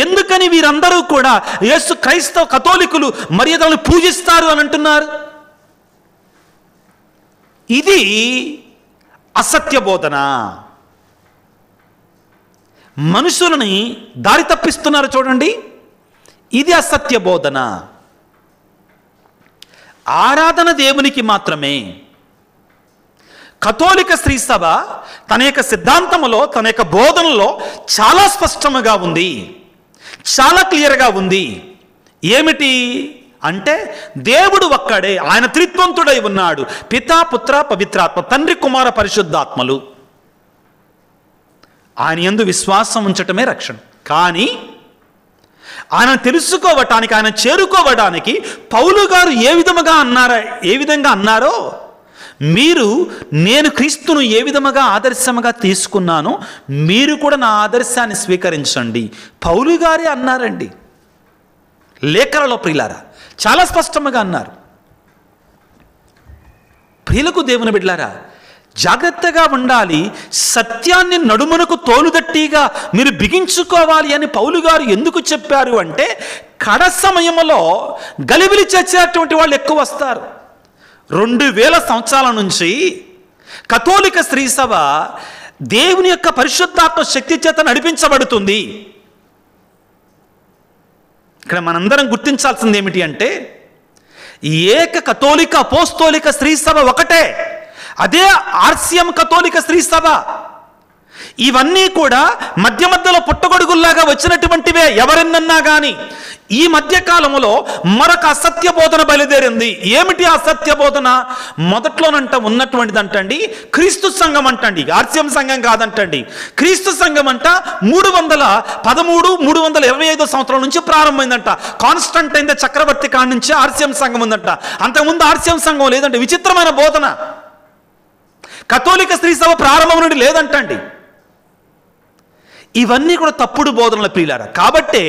ఎందుకని వీరందరూ కూడా యేసు క్రైస్తవ కథోలికులు మరియ తల్లిని పూజిస్తారు అని అంటున్నారు? ఇది అసత్య బోధన. మనుషులని దారి తప్పిస్తున్నారు చూడండి. ఇది అసత్య బోధన. ఆరాధన దేవునికి మాత్రమే. కథోలిక శ్రీ సభ తన యొక్క సిద్ధాంతములో, తన యొక్క బోధనలో చాలా స్పష్టముగా ఉంది, చాలా క్లియర్గా ఉంది. ఏమిటి అంటే దేవుడు ఒక్కడే, ఆయన త్రిత్వంతుడై ఉన్నాడు. పితా, పుత్ర, పవిత్రాత్మ, తండ్రి, కుమార, పరిశుద్ధాత్మలు. ఆయన యందు విశ్వాసం ఉంచటమే రక్షణ. కానీ ఆయన తెలుసుకోవటానికి, ఆయన చేరుకోవడానికి పౌలు గారు ఏ విధంగా అన్నారో, మీరు నేను క్రీస్తును ఏ విధముగా ఆదర్శముగా తీసుకున్నానో మీరు కూడా నా ఆదర్శాన్ని స్వీకరించండి. పౌలు గారే అన్నారండి లేఖలలో. ప్రియులారా, చాలా స్పష్టంగా అన్నారు. ప్రియులకు దేవుని బిడ్డలారా, జాగ్రత్తగా ఉండాలి. సత్యాన్ని నడుమునకు తోలుదట్టిగా మీరు బిగించుకోవాలి అని పౌలు గారు ఎందుకు చెప్పారు అంటే, కడ సమయంలో గలిబిలి చేసేటువంటి వాళ్ళు ఎక్కువ వస్తారు. 2000 సంవత్సరాల నుంచి కథోలిక శ్రీ సభ దేవుని యొక్క పరిశుద్ధాత్మ శక్తి చేత నడిపించబడుతుంది. ఇక్కడ మనందరం గుర్తించాల్సింది ఏమిటి అంటే, ఏక కథోలిక అపోస్తోలిక శ్రీ సభ ఒకటే. అదే ఆర్సిఎం కథోలిక శ్రీ సభ. ఇవన్నీ కూడా మధ్య మధ్యలో పుట్టగొడుగుల్లాగా వచ్చినటువంటివే. ఎవరెన్నన్నా కానీ ఈ మధ్య కాలంలో మరొక అసత్య బోధన బయలుదేరింది. ఏమిటి అసత్య బోధన? మొదట్లోనంట ఉన్నటువంటిది అంటండి క్రీస్తు సంఘం అంటండి, ఆర్సిఎం సంఘం కాదంటండి. క్రీస్తు సంఘం అంట 313, 325 సంవత్సరం నుంచి ప్రారంభమైందంట. కాన్స్టంటైన్ ద చక్రవర్తి కాడి నుంచి ఆర్సిఎం సంఘం ఉందంట. అంతకుముందు ఆర్సిఎం సంఘం లేదంటే. విచిత్రమైన బోధన. కథోలిక శ్రీ సభ ప్రారంభం నుండి లేదంటండి. ఇవన్నీ కూడా తప్పుడు బోధనల ప్రియులారా. కాబట్టే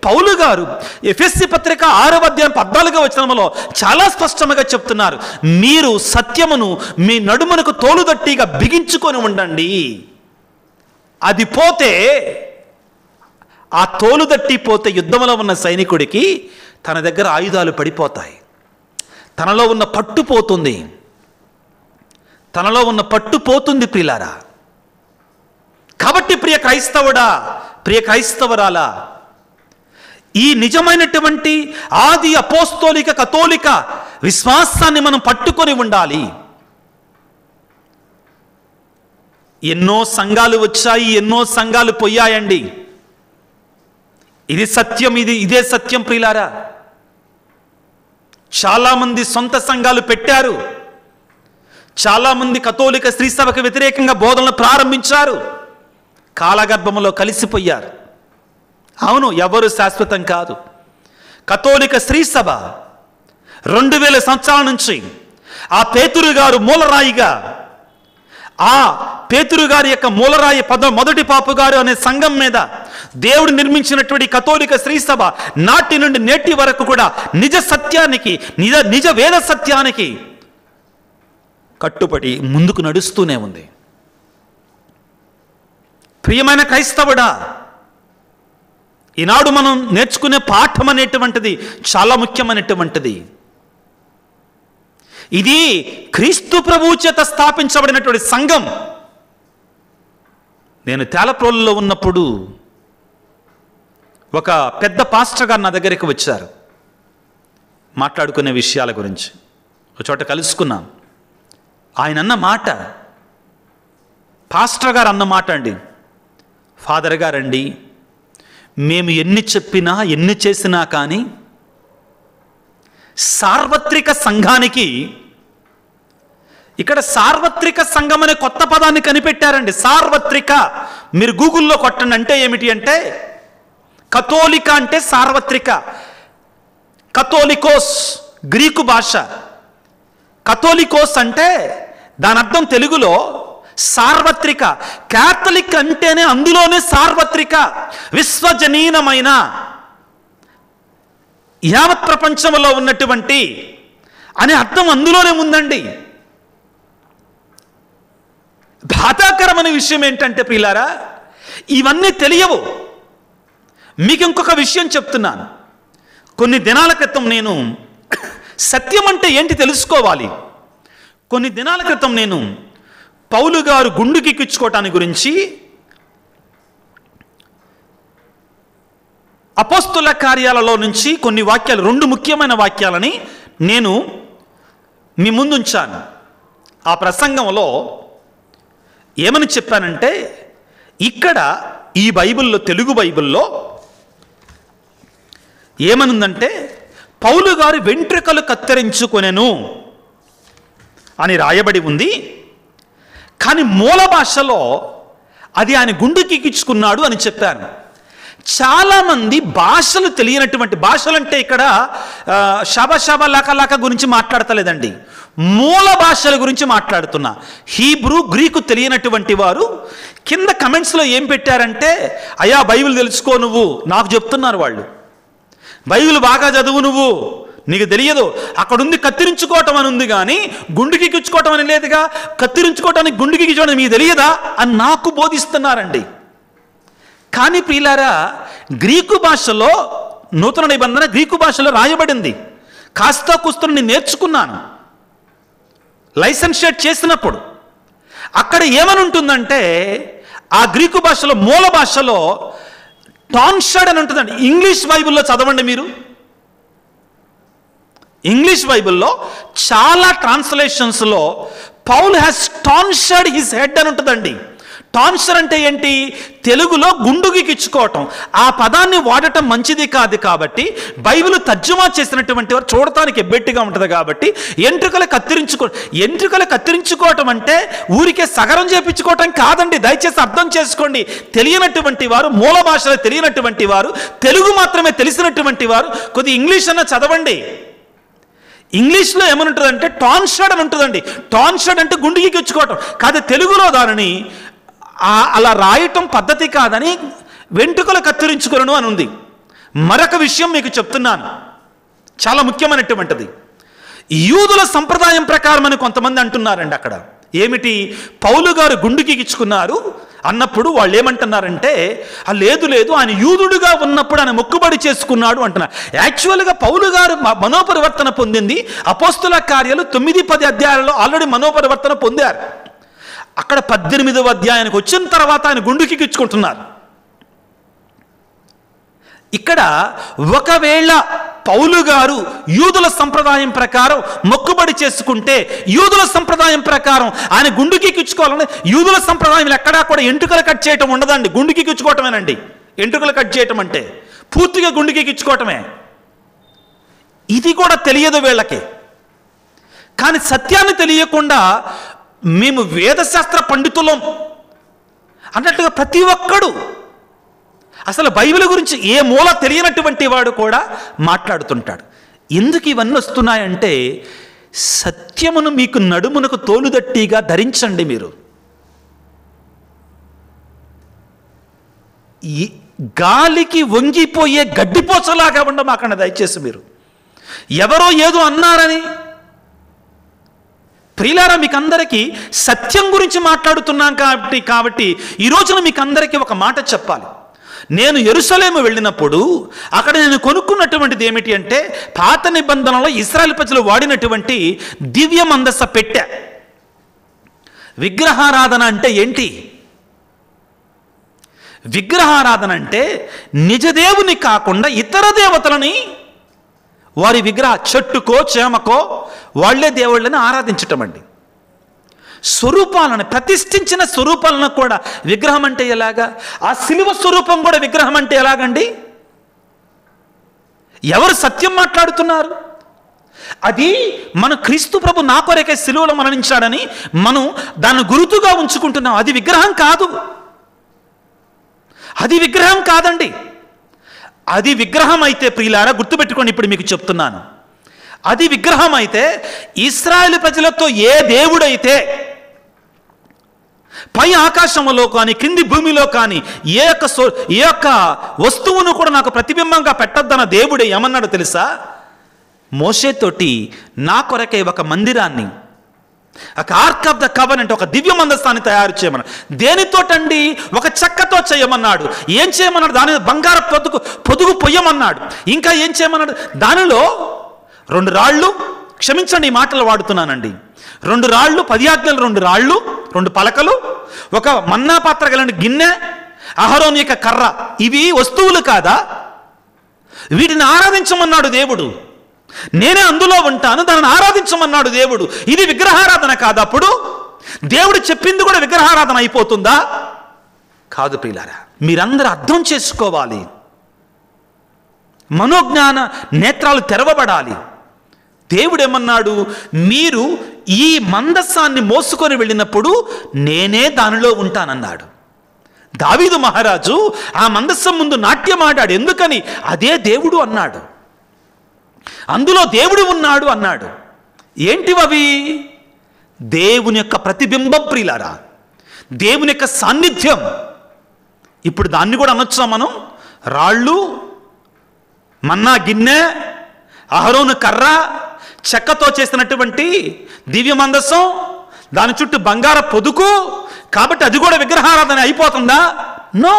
పౌలు గారు ఎఫెసీ పత్రిక 6వ అధ్యాయం 14వ వచనంలో చాలా స్పష్టంగా చెప్తున్నారు, మీరు సత్యమును మీ నడుమునకు తోలుదట్టిగా బిగించుకొని ఉండండి. అది పోతే, ఆ తోలుదట్టి పోతే యుద్ధంలో ఉన్న సైనికుడికి తన దగ్గర ఆయుధాలు పడిపోతాయి. తనలో ఉన్న పట్టు పోతుంది. తనలో ఉన్న పట్టు పోతుంది ప్రియులారా. కాబట్టి ప్రియ క్రైస్తవుడా, ప్రియ క్రైస్తవరాలా, ఈ నిజమైనటువంటి ఆది అపోస్తోలిక కథోలిక విశ్వాసాన్ని మనం పట్టుకొని ఉండాలి. ఎన్నో సంఘాలు వచ్చాయి, ఎన్నో సంఘాలు పోయాయండి. ఇది సత్యం, ఇదే సత్యం ప్రియులారా. చాలామంది సొంత సంఘాలు పెట్టారు. చాలామంది కథోలిక శ్రీ సభకు వ్యతిరేకంగా బోధనలు ప్రారంభించారు. కాలగర్భంలో కలిసిపోయారు. అవును, ఎవరు శాశ్వతం కాదు. కథోలిక శ్రీ సభ 2000 సంవత్సరాల నుంచి ఆ పేతురు గారు మూలరాయిగా, ఆ పేతురు గారి యొక్క మూలరాయి మొదటి పాపు గారు అనే సంఘం మీద దేవుడు నిర్మించినటువంటి కథోలిక శ్రీ సభ నాటి నుండి నేటి వరకు కూడా నిజ సత్యానికి, నిజ వేద సత్యానికి కట్టుబడి ముందుకు నడుస్తూనే ఉంది. ప్రియమైన క్రైస్తవుడా, ఈనాడు మనం నేర్చుకునే పాఠం అనేటువంటిది చాలా ముఖ్యమైనటువంటిది. ఇది క్రీస్తు ప్రభువు చేత స్థాపించబడినటువంటి సంఘం. నేను తేలప్రోలులో ఉన్నప్పుడు ఒక పెద్ద పాస్టర్ గారు నా దగ్గరికి వచ్చారు. మాట్లాడుకునే విషయాల గురించి ఒక చోట కలుసుకున్నాం. ఆయన అన్న మాట, పాస్టర్ గారు అన్న మాట అండి, ఫాదర్ గారండి, మేము ఎన్ని చెప్పినా ఎన్ని చేసినా కానీ సార్వత్రిక సంఘానికి, ఇక్కడ సార్వత్రిక సంఘం అనే కొత్త పదాన్ని కనిపెట్టారండి. సార్వత్రిక, మీరు గూగుల్లో కొట్టండి. అంటే ఏమిటి అంటే, కథోలిక అంటే సార్వత్రిక, కథోలికోస్ గ్రీకు భాష. కథోలికోస్ అంటే దాని అర్థం తెలుగులో సార్వత్రిక. క్యాథలిక్ అంటేనే అందులోనే సార్వత్రిక, విశ్వజనీనమైన, యావత్ ప్రపంచంలో ఉన్నటువంటి అనే అర్థం అందులోనే ఉందండి. బాధాకరమైన విషయం ఏంటంటే ప్రియులారా, ఇవన్నీ తెలియవు. మీకు ఇంకొక విషయం చెప్తున్నాను. కొన్ని దినాల క్రితం నేను సత్యం అంటే ఏంటి తెలుసుకోవాలి. కొన్ని దినాల క్రితం నేను పౌలు గారు గుండుకిక్కించుకోవటానికి గురించి అపోస్తుల కార్యాలలో నుంచి కొన్ని వాక్యాలు, 2 ముఖ్యమైన వాక్యాలని నేను మీ ముందుంచాను. ఆ ప్రసంగంలో ఏమని చెప్పానంటే, ఇక్కడ ఈ బైబిల్లో, తెలుగు బైబిల్లో ఏమనుందంటే, పౌలు గారు వెంట్రుకలు కత్తిరించుకొనెను అని రాయబడి ఉంది. కానీ మూల భాషలో అది ఆయన గుండుకిక్కించుకున్నాడు అని చెప్పాను. చాలామంది భాషలు తెలియనటువంటి, భాషలు అంటే ఇక్కడ షబ లక గురించి మాట్లాడతలేదండి, మూల భాషల గురించి మాట్లాడుతున్నా. హీబ్రూ, గ్రీకు తెలియనటువంటి వారు కింద కమెంట్స్లో ఏం పెట్టారంటే, అయ్యా బైబిల్ తెలుసుకో నువ్వు, నాకు చెప్తున్నారు వాళ్ళు, బైబిల్ బాగా చదువు నువ్వు, నీకు తెలియదు, అక్కడుంది కత్తిరించుకోవటం అని ఉంది కానీ గుండుకిక్కించుకోవటం అని లేదుగా, కత్తిరించుకోవటానికి గుండుకిక్కించుకోవడం మీకు తెలియదా అని నాకు బోధిస్తున్నారండి. కానీ ప్రియులారా, గ్రీకు భాషలో, నూతన నిబంధన గ్రీకు భాషలో రాయబడింది. కాస్త కూస్తూ నేను నేర్చుకున్నాను లైసెన్షియేట్ చేసినప్పుడు. అక్కడ ఏమని ఉంటుందంటే, ఆ గ్రీకు భాషలో, మూల భాషలో టాన్షర్డ్ అని ఉంటుందండి. ఇంగ్లీష్ బైబిల్లో చదవండి మీరు, ఇంగ్లీష్ బైబిల్లో చాలా ట్రాన్స్లేషన్స్లో పౌల్ హ్యాస్ టాన్షర్డ్ హిస్ హెడ్ అని ఉంటుందండి. టాన్షర్ అంటే ఏంటి? తెలుగులో గుండుగిక్కించుకోవటం. ఆ పదాన్ని వాడటం మంచిది కాదు కాబట్టి బైబిల్ తర్జుమా చేసినటువంటి వారు చూడటానికి ఎబ్బెట్టిగా ఉంటుంది కాబట్టి ఎంట్రుకలు కత్తిరించుకోవటం అంటే ఊరికే సగరం చేపించుకోవటం కాదండి. దయచేసి అర్థం చేసుకోండి. తెలియనటువంటి వారు, మూల భాషలో తెలియనటువంటి వారు, తెలుగు మాత్రమే తెలిసినటువంటి వారు కొద్ది ఇంగ్లీష్ అన్న చదవండి. ఇంగ్లీష్లో ఏమనుంటుందంటే టాన్షర్డ్ అని ఉంటుందండి. టాన్షర్డ్ అంటే గుండుగిక్కించుకోవటం కాదు. తెలుగులో దానిని అలా రాయటం పద్ధతి కాదని వెంట్రుకలు కత్తిరించుకొను అని ఉంది. మరొక విషయం మీకు చెప్తున్నాను, చాలా ముఖ్యమైనటువంటిది. యూదుల సంప్రదాయం ప్రకారం అని కొంతమంది అంటున్నారండి. అక్కడ ఏమిటి, పౌలు గారు గుండుకిక్కించుకున్నారు అన్నప్పుడు వాళ్ళు ఏమంటున్నారంటే, లేదు ఆయన యూదుడుగా ఉన్నప్పుడు ఆయన మొక్కుబడి చేసుకున్నాడు అంటున్నారు. యాక్చువల్గా పౌలు గారు మనోపరివర్తన పొందింది అపోస్తుల కార్యాలు 9-10 అధ్యాయాలలో ఆల్రెడీ మనోపరివర్తన పొందారు. అక్కడ 18వ అధ్యాయానికి వచ్చిన తర్వాత ఆయన గుండుకిక్కించుకుంటున్నారు. ఇక్కడ ఒకవేళ పౌలు గారు యూదుల సంప్రదాయం ప్రకారం మొక్కుబడి చేసుకుంటే, యూదుల సంప్రదాయం ప్రకారం ఆయన గుండుకిక్కించుకోవాలని, యూదుల సంప్రదాయం ఎక్కడా కూడా ఎంట్రుకలు కట్ చేయటం ఉండదండి, గుండుకిక్కించుకోవటమేనండి. ఎంట్రుకలు కట్ చేయటం అంటే పూర్తిగా గుండుకిక్కించుకోవటమే. ఇది కూడా తెలియదు వీళ్ళకి. కానీ సత్యాన్ని తెలియకుండా మేము వేదశాస్త్ర పండితులం అన్నట్టుగా ప్రతి ఒక్కడు, అసలు బైబిల్ గురించి ఏ మూల తెలియనటువంటి వాడు కూడా మాట్లాడుతుంటాడు. ఎందుకు ఇవన్నీ వస్తున్నాయంటే, సత్యమును మీకు నడుమునకు తోలుదట్టిగా ధరించండి. మీరు గాలికి వంగిపోయే గడ్డిపోచలాగా ఉండమాకండి దయచేసి. మీరు ఎవరో ఏదో అన్నారని, ప్రియులారా మీకు అందరికీ సత్యం గురించి మాట్లాడుతున్నాం కాబట్టి ఈ రోజున మీకు అందరికీ ఒక మాట చెప్పాలి. నేను యెరూషలేము వెళ్ళినప్పుడు అక్కడ నేను కొనుక్కున్నటువంటిది ఏమిటి అంటే, పాత నిబంధనలో ఇశ్రాయేలు ప్రజలు వాడినటువంటి దివ్య మందస పెట్టె. విగ్రహారాధన అంటే ఏంటి? విగ్రహారాధన అంటే నిజదేవుని కాకుండా ఇతర దేవతలని వారి చెట్టుకో చేమకో వాళ్లే దేవుళ్ళని ఆరాధించటం అండి. స్వరూపాలను, ప్రతిష్ఠించిన స్వరూపాలను కూడా విగ్రహం అంటే ఎలాగా? ఆ శిలువ స్వరూపం కూడా విగ్రహం అంటే ఎలాగండి? ఎవరు సత్యం మాట్లాడుతున్నారు? అది మన క్రీస్తు ప్రభు నా కొరకే శిలువలో మరణించాడని మనం దాన్ని గుర్తుగా ఉంచుకుంటున్నాం. అది విగ్రహం కాదు, అది విగ్రహం కాదండి. అది విగ్రహం అయితే ప్రియులారా గుర్తుపెట్టుకోండి, ఇప్పుడు మీకు చెప్తున్నాను. అది విగ్రహం అయితే ఇశ్రాయేలు ప్రజలతో ఏ దేవుడైతే పై ఆకాశంలో కానీ కింది భూమిలో కానీ ఏ యొక్క వస్తువును కూడా నాకు ప్రతిబింబంగా పెట్టద్దన్న దేవుడే ఏమన్నాడు తెలుసా? మోషేతోటి నా కొరకే ఒక మందిరాన్ని, ఒక ఆర్క్ ఆఫ్ ద కవెనెంట్, ఒక దివ్య మందస్థాన్ని తయారు చేయమన్నాడు. దేనితోటండి? ఒక చెక్కతో చేయమన్నాడు. ఏం చేయమన్నాడు? దాని బంగార పొదుగు పొయ్యమన్నాడు. ఇంకా ఏం చేయమన్నాడు? దానిలో 2 రాళ్ళు, క్షమించండి ఈ మాటలు వాడుతున్నానండి, 2 రాళ్ళు, 10 ఆజ్ఞలు, 2 రాళ్ళు, 2 పలకలు, ఒక మన్నా పాత్ర గల గిన్నె, అహరోను యొక్క కర్ర. ఇవి వస్తువులు కాదా? వీటిని ఆరాధించమన్నాడు దేవుడు. నేనే అందులో ఉంటాను, దానిని ఆరాధించమన్నాడు దేవుడు. ఇది విగ్రహారాధన కాదు. అప్పుడు దేవుడు చెప్పింది కూడా విగ్రహారాధన అయిపోతుందా? కాదు ప్రియులారా, మీరందరూ అర్థం చేసుకోవాలి. మనోజ్ఞాన నేత్రాలు తెరవబడాలి. దేవుడేమన్నాడు? మీరు ఈ మందస్సాన్ని మోసుకొని వెళ్ళినప్పుడు నేనే దానిలో ఉంటానన్నాడు. దావీదు మహారాజు ఆ మందస్సం ముందు నాట్యమాడాడు. ఎందుకని? అదే దేవుడు అన్నాడు, అందులో దేవుడు ఉన్నాడు అన్నాడు. ఏంటివవి? దేవుని యొక్క ప్రతిబింబం ప్రియులారా, దేవుని యొక్క సాన్నిధ్యం. ఇప్పుడు దాన్ని కూడా అనొచ్చా మనం? రాళ్ళు, మన్నా గిన్నె, అహరోను కర్ర, చెక్కతో చేసినటువంటి దివ్య మందసం, దాని చుట్టూ బంగార పొదుకు, కాబట్టి అది కూడా విగ్రహారాధన అయిపోతుందా? No,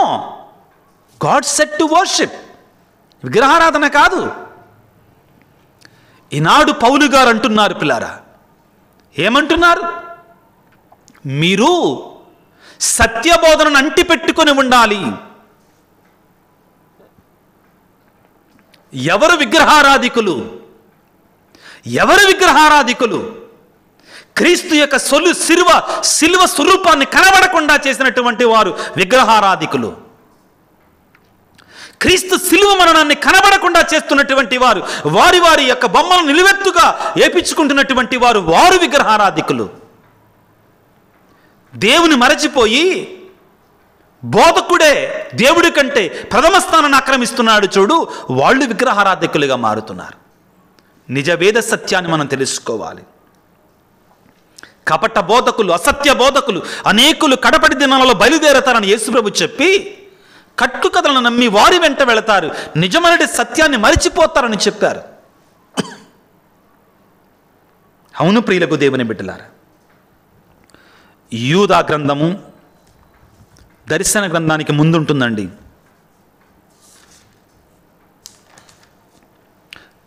God set to worship. విగ్రహారాధన కాదు. ఈనాడు పౌలు గారు అంటున్నారు పిల్లారా, ఏమంటున్నారు? మీరు సత్యబోధనను అంటిపెట్టుకొని ఉండాలి. ఎవరు విగ్రహారాధికులు? ఎవరు విగ్రహారాధికులు? క్రీస్తు యొక్క శిలువ స్వరూపాన్ని కనబడకుండా చేసినటువంటి వారు విగ్రహారాధికులు. క్రీస్తు శిలువ మరణాన్ని కనబడకుండా చేస్తున్నటువంటి వారు, వారి వారి యొక్క బొమ్మను నిలువెత్తుగా ఏపించుకుంటున్నటువంటి వారు విగ్రహారాధికులు. దేవుని మరచిపోయి బోధకుడే దేవుడి కంటే ప్రథమ స్థానాన్ని ఆక్రమిస్తున్నాడు చూడు, వాళ్ళు విగ్రహారాధికులుగా మారుతున్నారు. నిజ వేద సత్యాన్ని మనం తెలుసుకోవాలి. కపట బోధకులు, అసత్య బోధకులు అనేకులు కడపటి దినాలలో బయలుదేరతారని యేసుప్రభు చెప్పి కట్టుకథలను నమ్మి వారి వెంట వెళతారు, నిజమైన సత్యాన్ని మరిచిపోతారని చెప్పారు. అవును ప్రియులకు దేవుని బిడ్డలారా, యూదా గ్రంథము దర్శన గ్రంథానికి ముందుంటుందండి.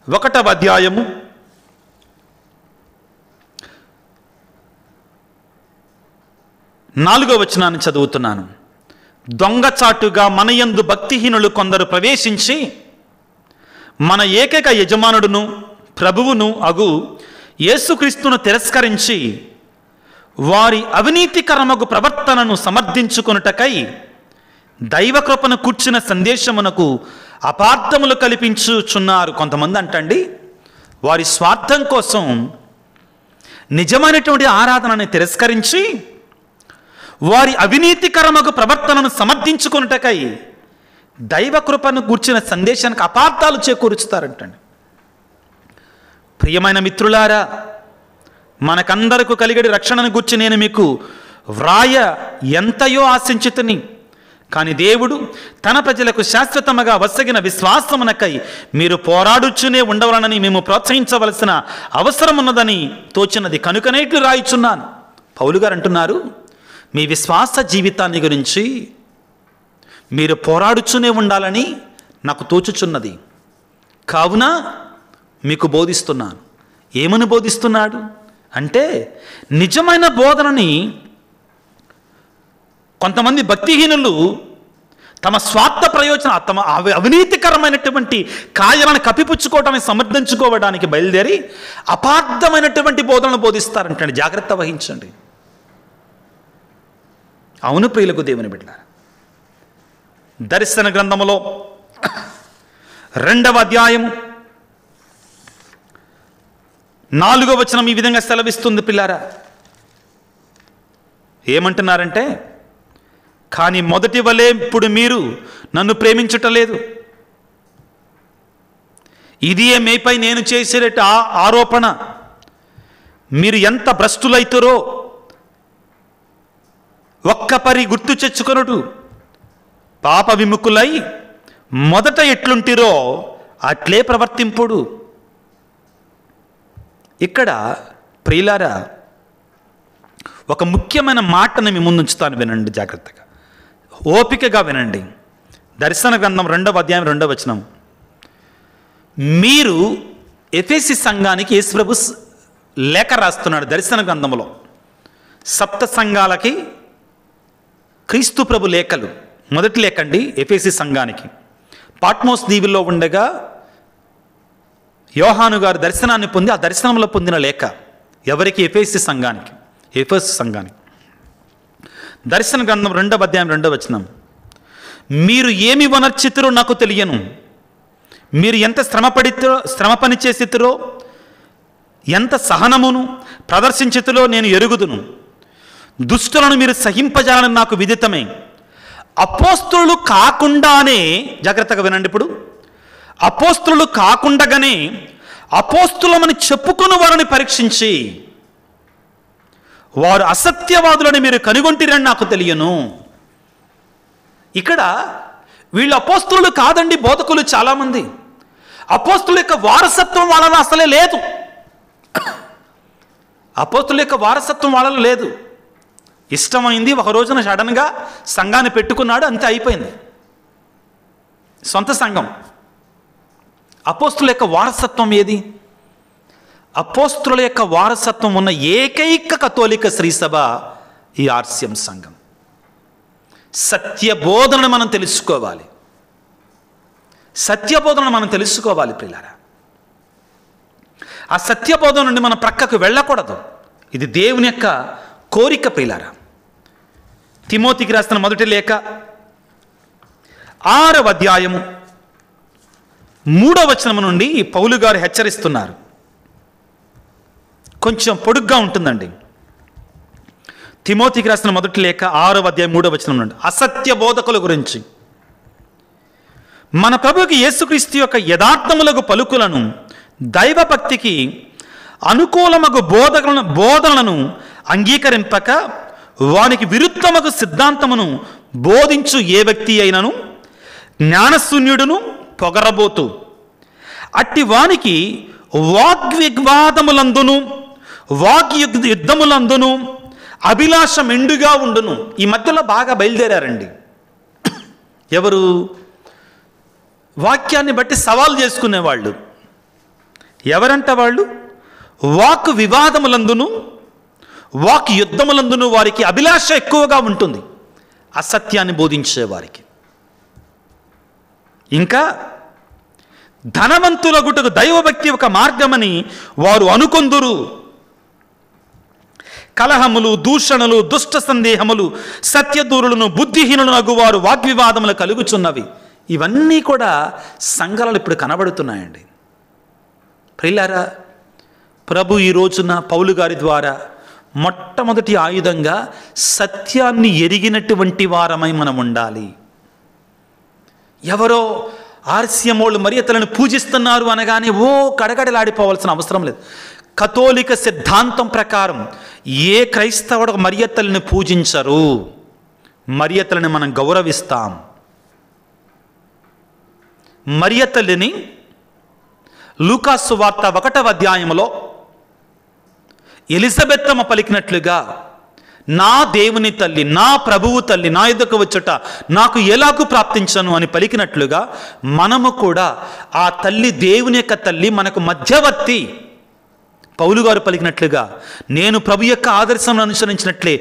1వ అధ్యాయము 4వ వచనాన్ని చదువుతున్నాను. దొంగచాటుగా మనయందు భక్తిహీనులు కొందరు ప్రవేశించి మన ఏకైక యజమానుడును ప్రభువును అగు యేసుక్రీస్తును తిరస్కరించి వారి అవినీతికరమగు ప్రవర్తనను సమర్థించుకొనుటకై దైవకృపను కూర్చిన సందేశమునకు అపార్థములు కల్పించుచున్నారు. కొంతమంది అంటండి, వారి స్వార్థం కోసం నిజమైనటువంటి ఆరాధనని తిరస్కరించి వారి అవినీతికరమగు ప్రవర్తనను సమర్థించుకొనుటకై దైవకృపను కూర్చిన సందేశానికి అపార్థాలు చేకూరుస్తారంటండి. ప్రియమైన మిత్రులారా, మనకందరకు కలిగడి రక్షణను గూర్చి నేను మీకు వ్రాయ ఎంతయో ఆశించితిని. కానీ దేవుడు తన ప్రజలకు శాశ్వతముగా వసగిన విశ్వాసమునకై మీరు పోరాడుచునే ఉండవలనని మేము ప్రోత్సహించవలసిన అవసరం ఉన్నదని తోచినది కనుకనే ఇట్లు రాయిచున్నాను. పౌలు గారు అంటున్నారు, మీ విశ్వాస జీవితాన్ని గురించి మీరు పోరాడుచునే ఉండాలని నాకు తోచుచున్నది, కావున మీకు బోధిస్తున్నాను. ఏమని బోధిస్తున్నాడు అంటే, నిజమైన బోధనని కొంతమంది భక్తిహీనులు తమ స్వార్థ ప్రయోజన, తమ అవినీతికరమైనటువంటి కార్యాలను కప్పిపుచ్చుకోవడానికి, సమర్థించుకోవడానికి బయలుదేరి అపార్థమైనటువంటి బోధనలు బోధిస్తారంటండి. జాగ్రత్త వహించండి. అవును ప్రియులకు దేవుని బిడ్డలారా, దర్శన గ్రంథములో 2వ అధ్యాయం 4వ వచనం ఈ విధంగా సెలవిస్తుంది పిల్లారా. ఏమంటున్నారంటే, కానీ మొదటి వలె ఇప్పుడు మీరు నన్ను ప్రేమించుటలేదు. ఇదియే మీపై నేను చేసే ఆరోపణ. మీరు ఎంత భ్రష్టులైతురో ఒక్క పరి గుర్తు తెచ్చుకొనుడు. పాప విముఖులై మొదట ఎట్లుంటిరో అట్లే ప్రవర్తింపుడు. ఇక్కడ ప్రియులారా, ఒక ముఖ్యమైన మాటను మీ ముందు ఉంచుతాను, వినండి జాగ్రత్తగా, ఓపికగా వినండి. దర్శన గ్రంథం 2వ అధ్యాయం 2వ వచనం. మీరు ఎఫెసీ సంఘానికి యేసుప్రభు లేఖ రాస్తున్నాడు. దర్శన గ్రంథంలో 7 సంఘాలకి క్రీస్తు ప్రభు లేఖలు. మొదటి లేఖ అండి ఎఫెసీ సంఘానికి. పాట్మోస్ దీవుల్లో ఉండగా యోహాను గారు దర్శనాన్ని పొంది, ఆ దర్శనంలో పొందిన లేఖ ఎవరికి? ఎఫెసీ సంఘానికి, ఎఫెసు సంఘానికి. దర్శన గ్రంథం 2వ అధ్యాయం 2వ వచనం. మీరు ఏమి వనర్చితురో నాకు తెలియను. మీరు ఎంత శ్రమ పని చేసితురో, ఎంత సహనమును ప్రదర్శించితురో నేను ఎరుగుదును. దుష్టులను మీరు సహింపజాలని నాకు విదితమే. అపోస్తులు కాకుండానే, జాగ్రత్తగా వినండి ఇప్పుడు, అపోస్తులు కాకుండగానే అపోస్తులమని చెప్పుకుని వారిని పరీక్షించి వారు అసత్యవాదులని మీరు కనుగొంటిరని నాకు తెలియను. ఇక్కడ వీళ్ళు అపోస్తులు కాదండి, బోధకులు చాలామంది. అపోస్తుల యొక్క వారసత్వం వాళ్ళలో అసలే లేదు. అపోస్తుల యొక్క వారసత్వం వాళ్ళలో లేదు. ఇష్టమైంది, ఒక రోజున సడన్గా సంఘాన్ని పెట్టుకున్నాడు, అంతే, అయిపోయింది, సొంత సంఘం. అపోస్తుల యొక్క వారసత్వం ఏది? అపోస్తుల యొక్క వారసత్వం ఉన్న ఏకైక కథోలిక శ్రీసభ ఈ ఆర్సిఎం సంఘం. సత్యబోధనను మనం తెలుసుకోవాలి, సత్యబోధనను మనం తెలుసుకోవాలి ప్రియులారా. ఆ సత్యబోధన నుండి మనం ప్రక్కకు వెళ్ళకూడదు. ఇది దేవుని యొక్క కోరిక ప్రియులారా. తిమోతికి రాసిన మొదటి లేఖ 6వ అధ్యాయము 3వ వచనం నుండి పౌలు గారు హెచ్చరిస్తున్నారు. కొంచెం పొడుగ్గా ఉంటుందండి. తిమోతికి రాసిన మొదటి లేఖ 6వ అధ్యాయం 3వ వచనం నుండి అసత్య బోధకుల గురించి, మన ప్రభువుకి యేసుక్రీస్తు యొక్క యథార్థములకు పలుకులను, దైవభక్తికి అనుకూలమగు బోధనలను అంగీకరింపక వానికి విరుద్ధమగు సిద్ధాంతమును బోధించు ఏ వ్యక్తి అయినను జ్ఞానశూన్యుడును పొగరబోతు. అట్టి వానికి వాగ్వివాదములందును వాగ్యుద్ధములందును అభిలాష మెండుగా ఉండును. ఈ మధ్యలో బాగా బయలుదేరారండి ఎవరు? వాక్యాన్ని బట్టి సవాల్ చేసుకునేవాళ్ళు. ఎవరంట వాళ్ళు? వాక్ వివాదములందును వాక్ యుద్ధములందును వారికి అభిలాష ఎక్కువగా ఉంటుంది, అసత్యాన్ని బోధించే వారికి. ఇంకా ధనవంతులగుటకు దైవభక్తి ఒక మార్గమని వారు అనుకొందురు. కలహములు, దూషణలు, దుష్ట సందేహములు, సత్యదూరులను, బుద్ధిహీనులను అగువారు వాగ్వివాదములు కలుగుచున్నవి. ఇవన్నీ కూడా సంఘాలలో ఇప్పుడు కనబడుతున్నాయండి ప్రియులారా. ప్రభు ఈ రోజున పౌలు గారి ద్వారా మొట్టమొదటి ఆయుధంగా సత్యాన్ని ఎరిగినటువంటి వారమై మనం ఉండాలి. ఎవరో ఆర్సిఎమోళ్ళు మరియతలను పూజిస్తున్నారు అనగానే కడగడలాడిపోవాల్సిన అవసరం లేదు. కథోలిక సిద్ధాంతం ప్రకారం ఏ క్రైస్తవుడు మరియతల్ని పూజించరు. మరియతల్ని మనం గౌరవిస్తాం. మరియతల్లిని లూకాసు వార్త 1వ అధ్యాయంలో ఎలిజబెత్తమ్మ పలికినట్లుగా, నా దేవుని తల్లి, నా ప్రభువు తల్లి నా ఎదుకు వచ్చుట నాకు ఎలాగూ ప్రాప్తించను అని పలికినట్లుగా మనము కూడా ఆ తల్లి, దేవుని యొక్క తల్లి మనకు మధ్యవర్తి. పౌలు గారు పలికినట్లుగా, నేను ప్రభు యొక్క ఆదర్శంను అనుసరించినట్లే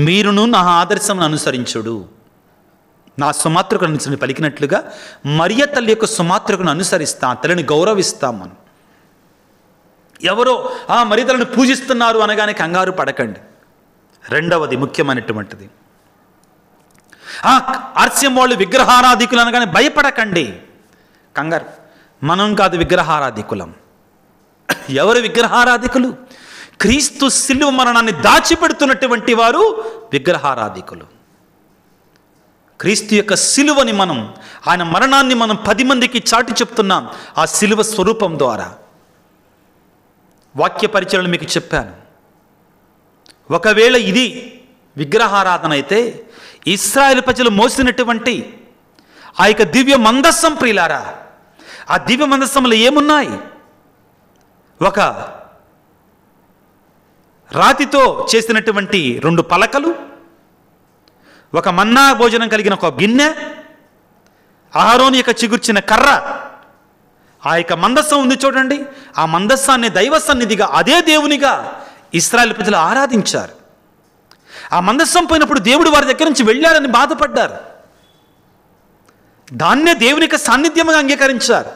మీరును నా ఆదర్శంను అనుసరించుడు. నా సుమాత్రకు అనుసరిని పలికినట్లుగా మరియ తల్లి యొక్క సుమాత్రకును అనుసరిస్తాం, ఆ తల్లిని గౌరవిస్తాం మనం. ఎవరో మరియ తల్లిని పూజిస్తున్నారు అనగానే కంగారు పడకండి. రెండవది ముఖ్యమైనటువంటిది, ఆర్స్యం వాళ్ళు విగ్రహారాధికులు అనగానే భయపడకండి, కంగారు. మనం కాదు విగ్రహారాధికులం. ఎవరు విగ్రహారాధికులు? క్రీస్తు శిలువ మరణాన్ని దాచిపెడుతున్నటువంటి వారు విగ్రహారాధికులు. క్రీస్తు యొక్క శిలువని మనం, ఆయన మరణాన్ని మనం 10 మందికి చాటి చెప్తున్నాం ఆ శిలువ స్వరూపం ద్వారా. వాక్య పరిచయలు మీకు చెప్పాను. ఒకవేళ ఇది విగ్రహారాధన అయితే ఇశ్రాయేలు ప్రజలు మోసినటువంటి ఆ యొక్క దివ్య మందస్సం ప్రియులారా, ఆ దివ్య మందస్సంలో ఏమున్నాయి? ఒక రాతితో చేసినటువంటి 2 పలకలు, ఒక మన్నా భోజనం కలిగిన ఒక గిన్నె, అహరోను యొక్క చిగుర్చిన కర్ర. ఆ యొక్క మందస్సం ఉంది చూడండి, ఆ మందస్సాన్ని దైవ సన్నిధిగా, అదే దేవునిగా ఇశ్రాయేలు ప్రజలు ఆరాధించారు. ఆ మందస్సం పోయినప్పుడు దేవుడు వారి దగ్గర నుంచి వెళ్ళారని బాధపడ్డారు. దాన్నే దేవుని యొక్క సాన్నిధ్యంగా అంగీకరించారు.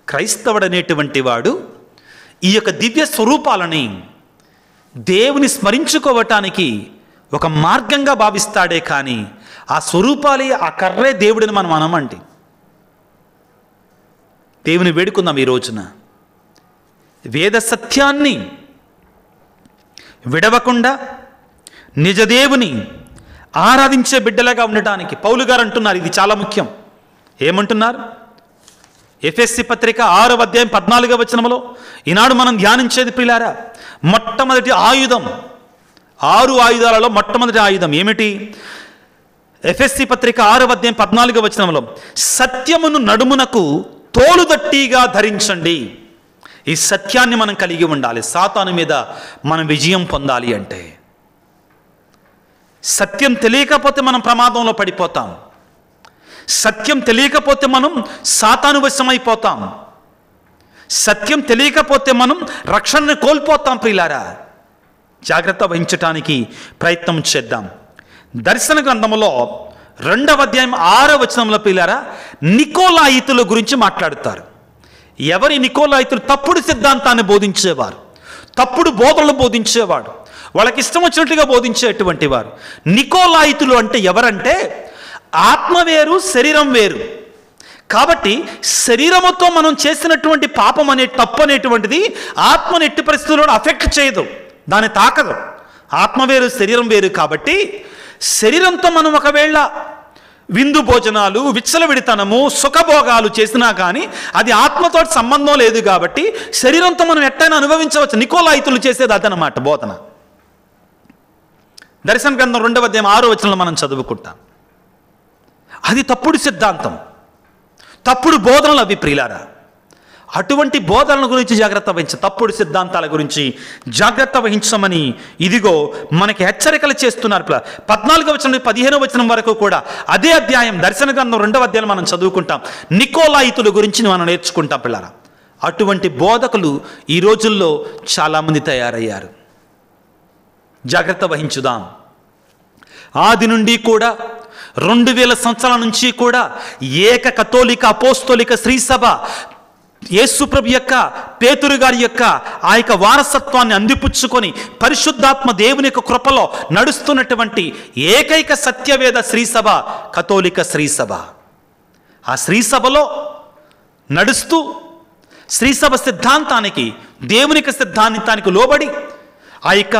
క్రైస్తవుడు అనేటువంటి వాడు ఈ యొక్క దివ్య స్వరూపాలని దేవుని స్మరించుకోవటానికి ఒక మార్గంగా భావిస్తాడే కానీ ఆ స్వరూపాలే, ఆ కర్రే దేవుడిని మనం అనమండి. దేవుని వేడుకుందాం ఈ రోజున. వేద సత్యాన్ని విడవకుండా నిజదేవుని ఆరాధించే బిడ్డలుగా ఉండటానికి పౌలు గారు అంటున్నారు, ఇది చాలా ముఖ్యం. ఏమంటున్నారు? ఎఫెసీ పత్రిక 6వ అధ్యాయం 14వ వచనంలో ఈనాడు మనం ధ్యానించేది ప్రియులారా, మొట్టమొదటి ఆయుధం, 6 ఆయుధాలలో మొట్టమొదటి ఆయుధం ఏమిటి? ఎఫెసీ పత్రిక 6వ అధ్యాయం 14వ వచనంలో, సత్యమును నడుమునకు తోలుదట్టిగా ధరించండి. ఈ సత్యాన్ని మనం కలిగి ఉండాలి. సాతాను మీద మనం విజయం పొందాలి అంటే సత్యం తెలియకపోతే మనం ప్రమాదంలో పడిపోతాం. సత్యం తెలియకపోతే మనం సాతాను వశమైపోతాం. సత్యం తెలియకపోతే మనం రక్షణను కోల్పోతాం. ప్రియులారా, జాగ్రత్త వహించటానికి ప్రయత్నం చేద్దాం. దర్శన గ్రంథములో 2వ అధ్యాయం 6వ వచనంలో ప్రియులారా, నికోలాయితుల గురించి మాట్లాడుతారు. ఎవరి నికోలాయితులు? తప్పుడు సిద్ధాంతాన్ని బోధించేవారు, తప్పుడు బోధనలు బోధించేవాడు, వాళ్ళకి ఇష్టం వచ్చినట్లుగా బోధించేటువంటి వారు. నికోలాయితులు అంటే ఎవరంటే, ఆత్మ వేరు, శరీరం వేరు. కాబట్టి శరీరముతో మనం చేసినటువంటి పాపం అనే తప్పు అనేటువంటిది ఆత్మను ఎట్టి పరిస్థితుల్లో అఫెక్ట్ చేయదు, దాన్ని తాకదు. ఆత్మ వేరు, శరీరం వేరు. కాబట్టి శరీరంతో మనం ఒకవేళ విందు భోజనాలు, విచ్చలవిడితనము, సుఖభోగాలు చేసినా కానీ అది ఆత్మతో సంబంధం లేదు. కాబట్టి శరీరంతో మనం ఎట్టైనా అనుభవించవచ్చు. నికోలాయితులు చేసేది అదనమాట బోధన. దర్శన గ్రంథం 2వ అధ్యాయం 6వ వచనంలో మనం చదువుకుంటాం. అది తప్పుడు సిద్ధాంతం, తప్పుడు బోధనలు అవి ప్రియులారా. అటువంటి బోధనల గురించి జాగ్రత్త వహించ, తప్పుడు సిద్ధాంతాల గురించి జాగ్రత్త వహించమని ఇదిగో మనకి హెచ్చరికలు చేస్తున్నారు. 14వ వచనం 15వ వచనం వరకు కూడా అదే అధ్యాయం, దర్శన గ్రంథం 2వ అధ్యాయం మనం చదువుకుంటాం. నికోలాయితుల గురించి మనం నేర్చుకుంటాం పిల్లరా. అటువంటి బోధకులు ఈ రోజుల్లో చాలామంది తయారయ్యారు. జాగ్రత్త వహించుదాం. ఆది నుండి కూడా 2000 సంవత్సరాల నుంచి కూడా ఏక కథోలిక అపోస్తోలిక శ్రీసభ యేసుప్రభు యొక్క, పేతురు గారి యొక్క ఆ యొక్క వారసత్వాన్ని అందిపుచ్చుకొని పరిశుద్ధాత్మ దేవుని యొక్క కృపలో నడుస్తున్నటువంటి ఏకైక సత్యవేద శ్రీసభ కథోలిక శ్రీసభ. ఆ శ్రీసభలో నడుస్తూ శ్రీసభ సిద్ధాంతానికి, దేవునికి సిద్ధాంతానికి లోబడి ఆ యొక్క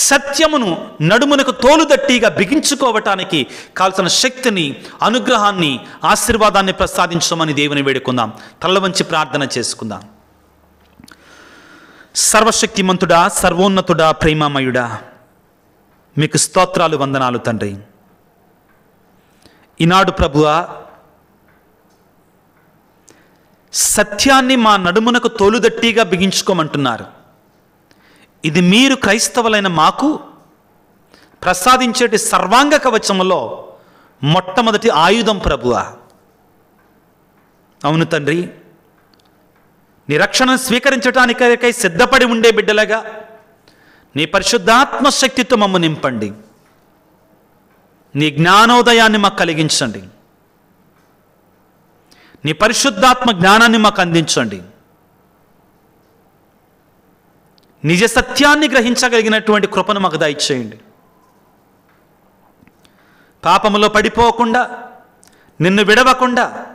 సత్యమును నడుమునకు తోలుదట్టిగా బిగించుకోవటానికి కాల్సిన శక్తిని, అనుగ్రహాన్ని, ఆశీర్వాదాన్ని ప్రసాదించమని దేవుని వేడుకుందాం. తల వంచి ప్రార్థన చేసుకుందాం. సర్వశక్తిమంతుడా, సర్వోన్నతుడా, ప్రేమమయుడా, మీకు స్తోత్రాలు, వందనాలు తండ్రి. ఈనాడు ప్రభువా, సత్యాన్ని మా నడుమునకు తోలుదట్టిగా బిగించుకోమంటున్నారు. ఇది మీరు క్రైస్తవులైన మాకు ప్రసాదించేటి సర్వాంగ కవచములో మొట్టమొదటి ఆయుధం ప్రభువా. అవును తండ్రి, నీ రక్షణను స్వీకరించడానికై సిద్ధపడి ఉండే బిడ్డలుగా నీ పరిశుద్ధాత్మ శక్తితో మమ్ము నింపండి. నీ జ్ఞానోదయాన్ని మాకు కలిగించండి. నీ పరిశుద్ధాత్మ జ్ఞానాన్ని మాకు అందించండి. నిజ సత్యాన్ని గ్రహించగలిగినటువంటి కృపను మాకు దయచేయండి. పాపములో పడిపోకుండా, నిన్ను విడవకుండా,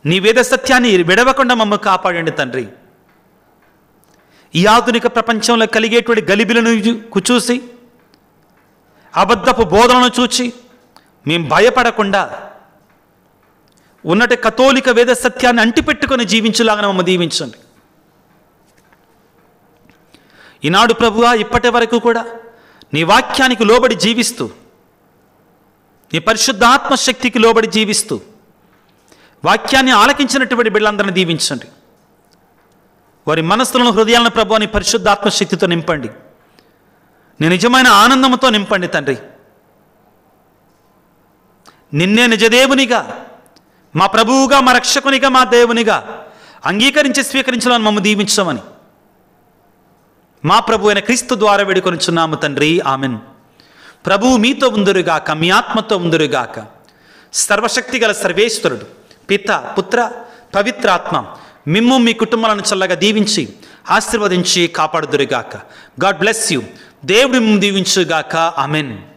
నీ వేద సత్యాన్ని విడవకుండా మమ్మల్ని కాపాడండి తండ్రి. ఈ ఆధునిక ప్రపంచంలో కలిగేటువంటి గలిబిలను చూసి, అబద్ధపు బోధనను చూచి మేము భయపడకుండా ఉన్నటి కథోలిక వేద సత్యాన్ని అంటిపెట్టుకొని జీవించులాగా మమ్మల్ని దీవించండి. ఈనాడు ప్రభువా, ఇప్పటి వరకు కూడా నీ వాక్యానికి లోబడి జీవిస్తూ, నీ పరిశుద్ధాత్మ శక్తికి లోబడి జీవిస్తూ వాక్యాన్ని ఆలకించినటువంటి బిడ్డలందరినీ దీవించండి. వారి మనస్సులను, హృదయాలను ప్రభువా నీ పరిశుద్ధాత్మ శక్తితో నింపండి. నీ నిజమైన ఆనందంతో నింపండి తండ్రి. నిన్నే నిజదేవునిగా, మా ప్రభువుగా, మా రక్షకునిగా, మా దేవునిగా అంగీకరించి స్వీకరించాలని మమ్మల్ని దీవించమని మా ప్రభు అయిన క్రీస్తు ద్వారా వేడుకొనుచున్నాము తండ్రి. ఆమెన్. ప్రభువు మీతో ఉందురుగాక, మీ ఆత్మతో ఉందురుగాక. సర్వశక్తి గల సర్వేశ్వరుడు పిత, పుత్ర, పవిత్రాత్మ మిమ్ము మీ కుటుంబాలను చల్లగా దీవించి ఆశీర్వదించి కాపాడుదురుగాక. God bless you. దేవుడి దీవించుగాక. ఆమెన్.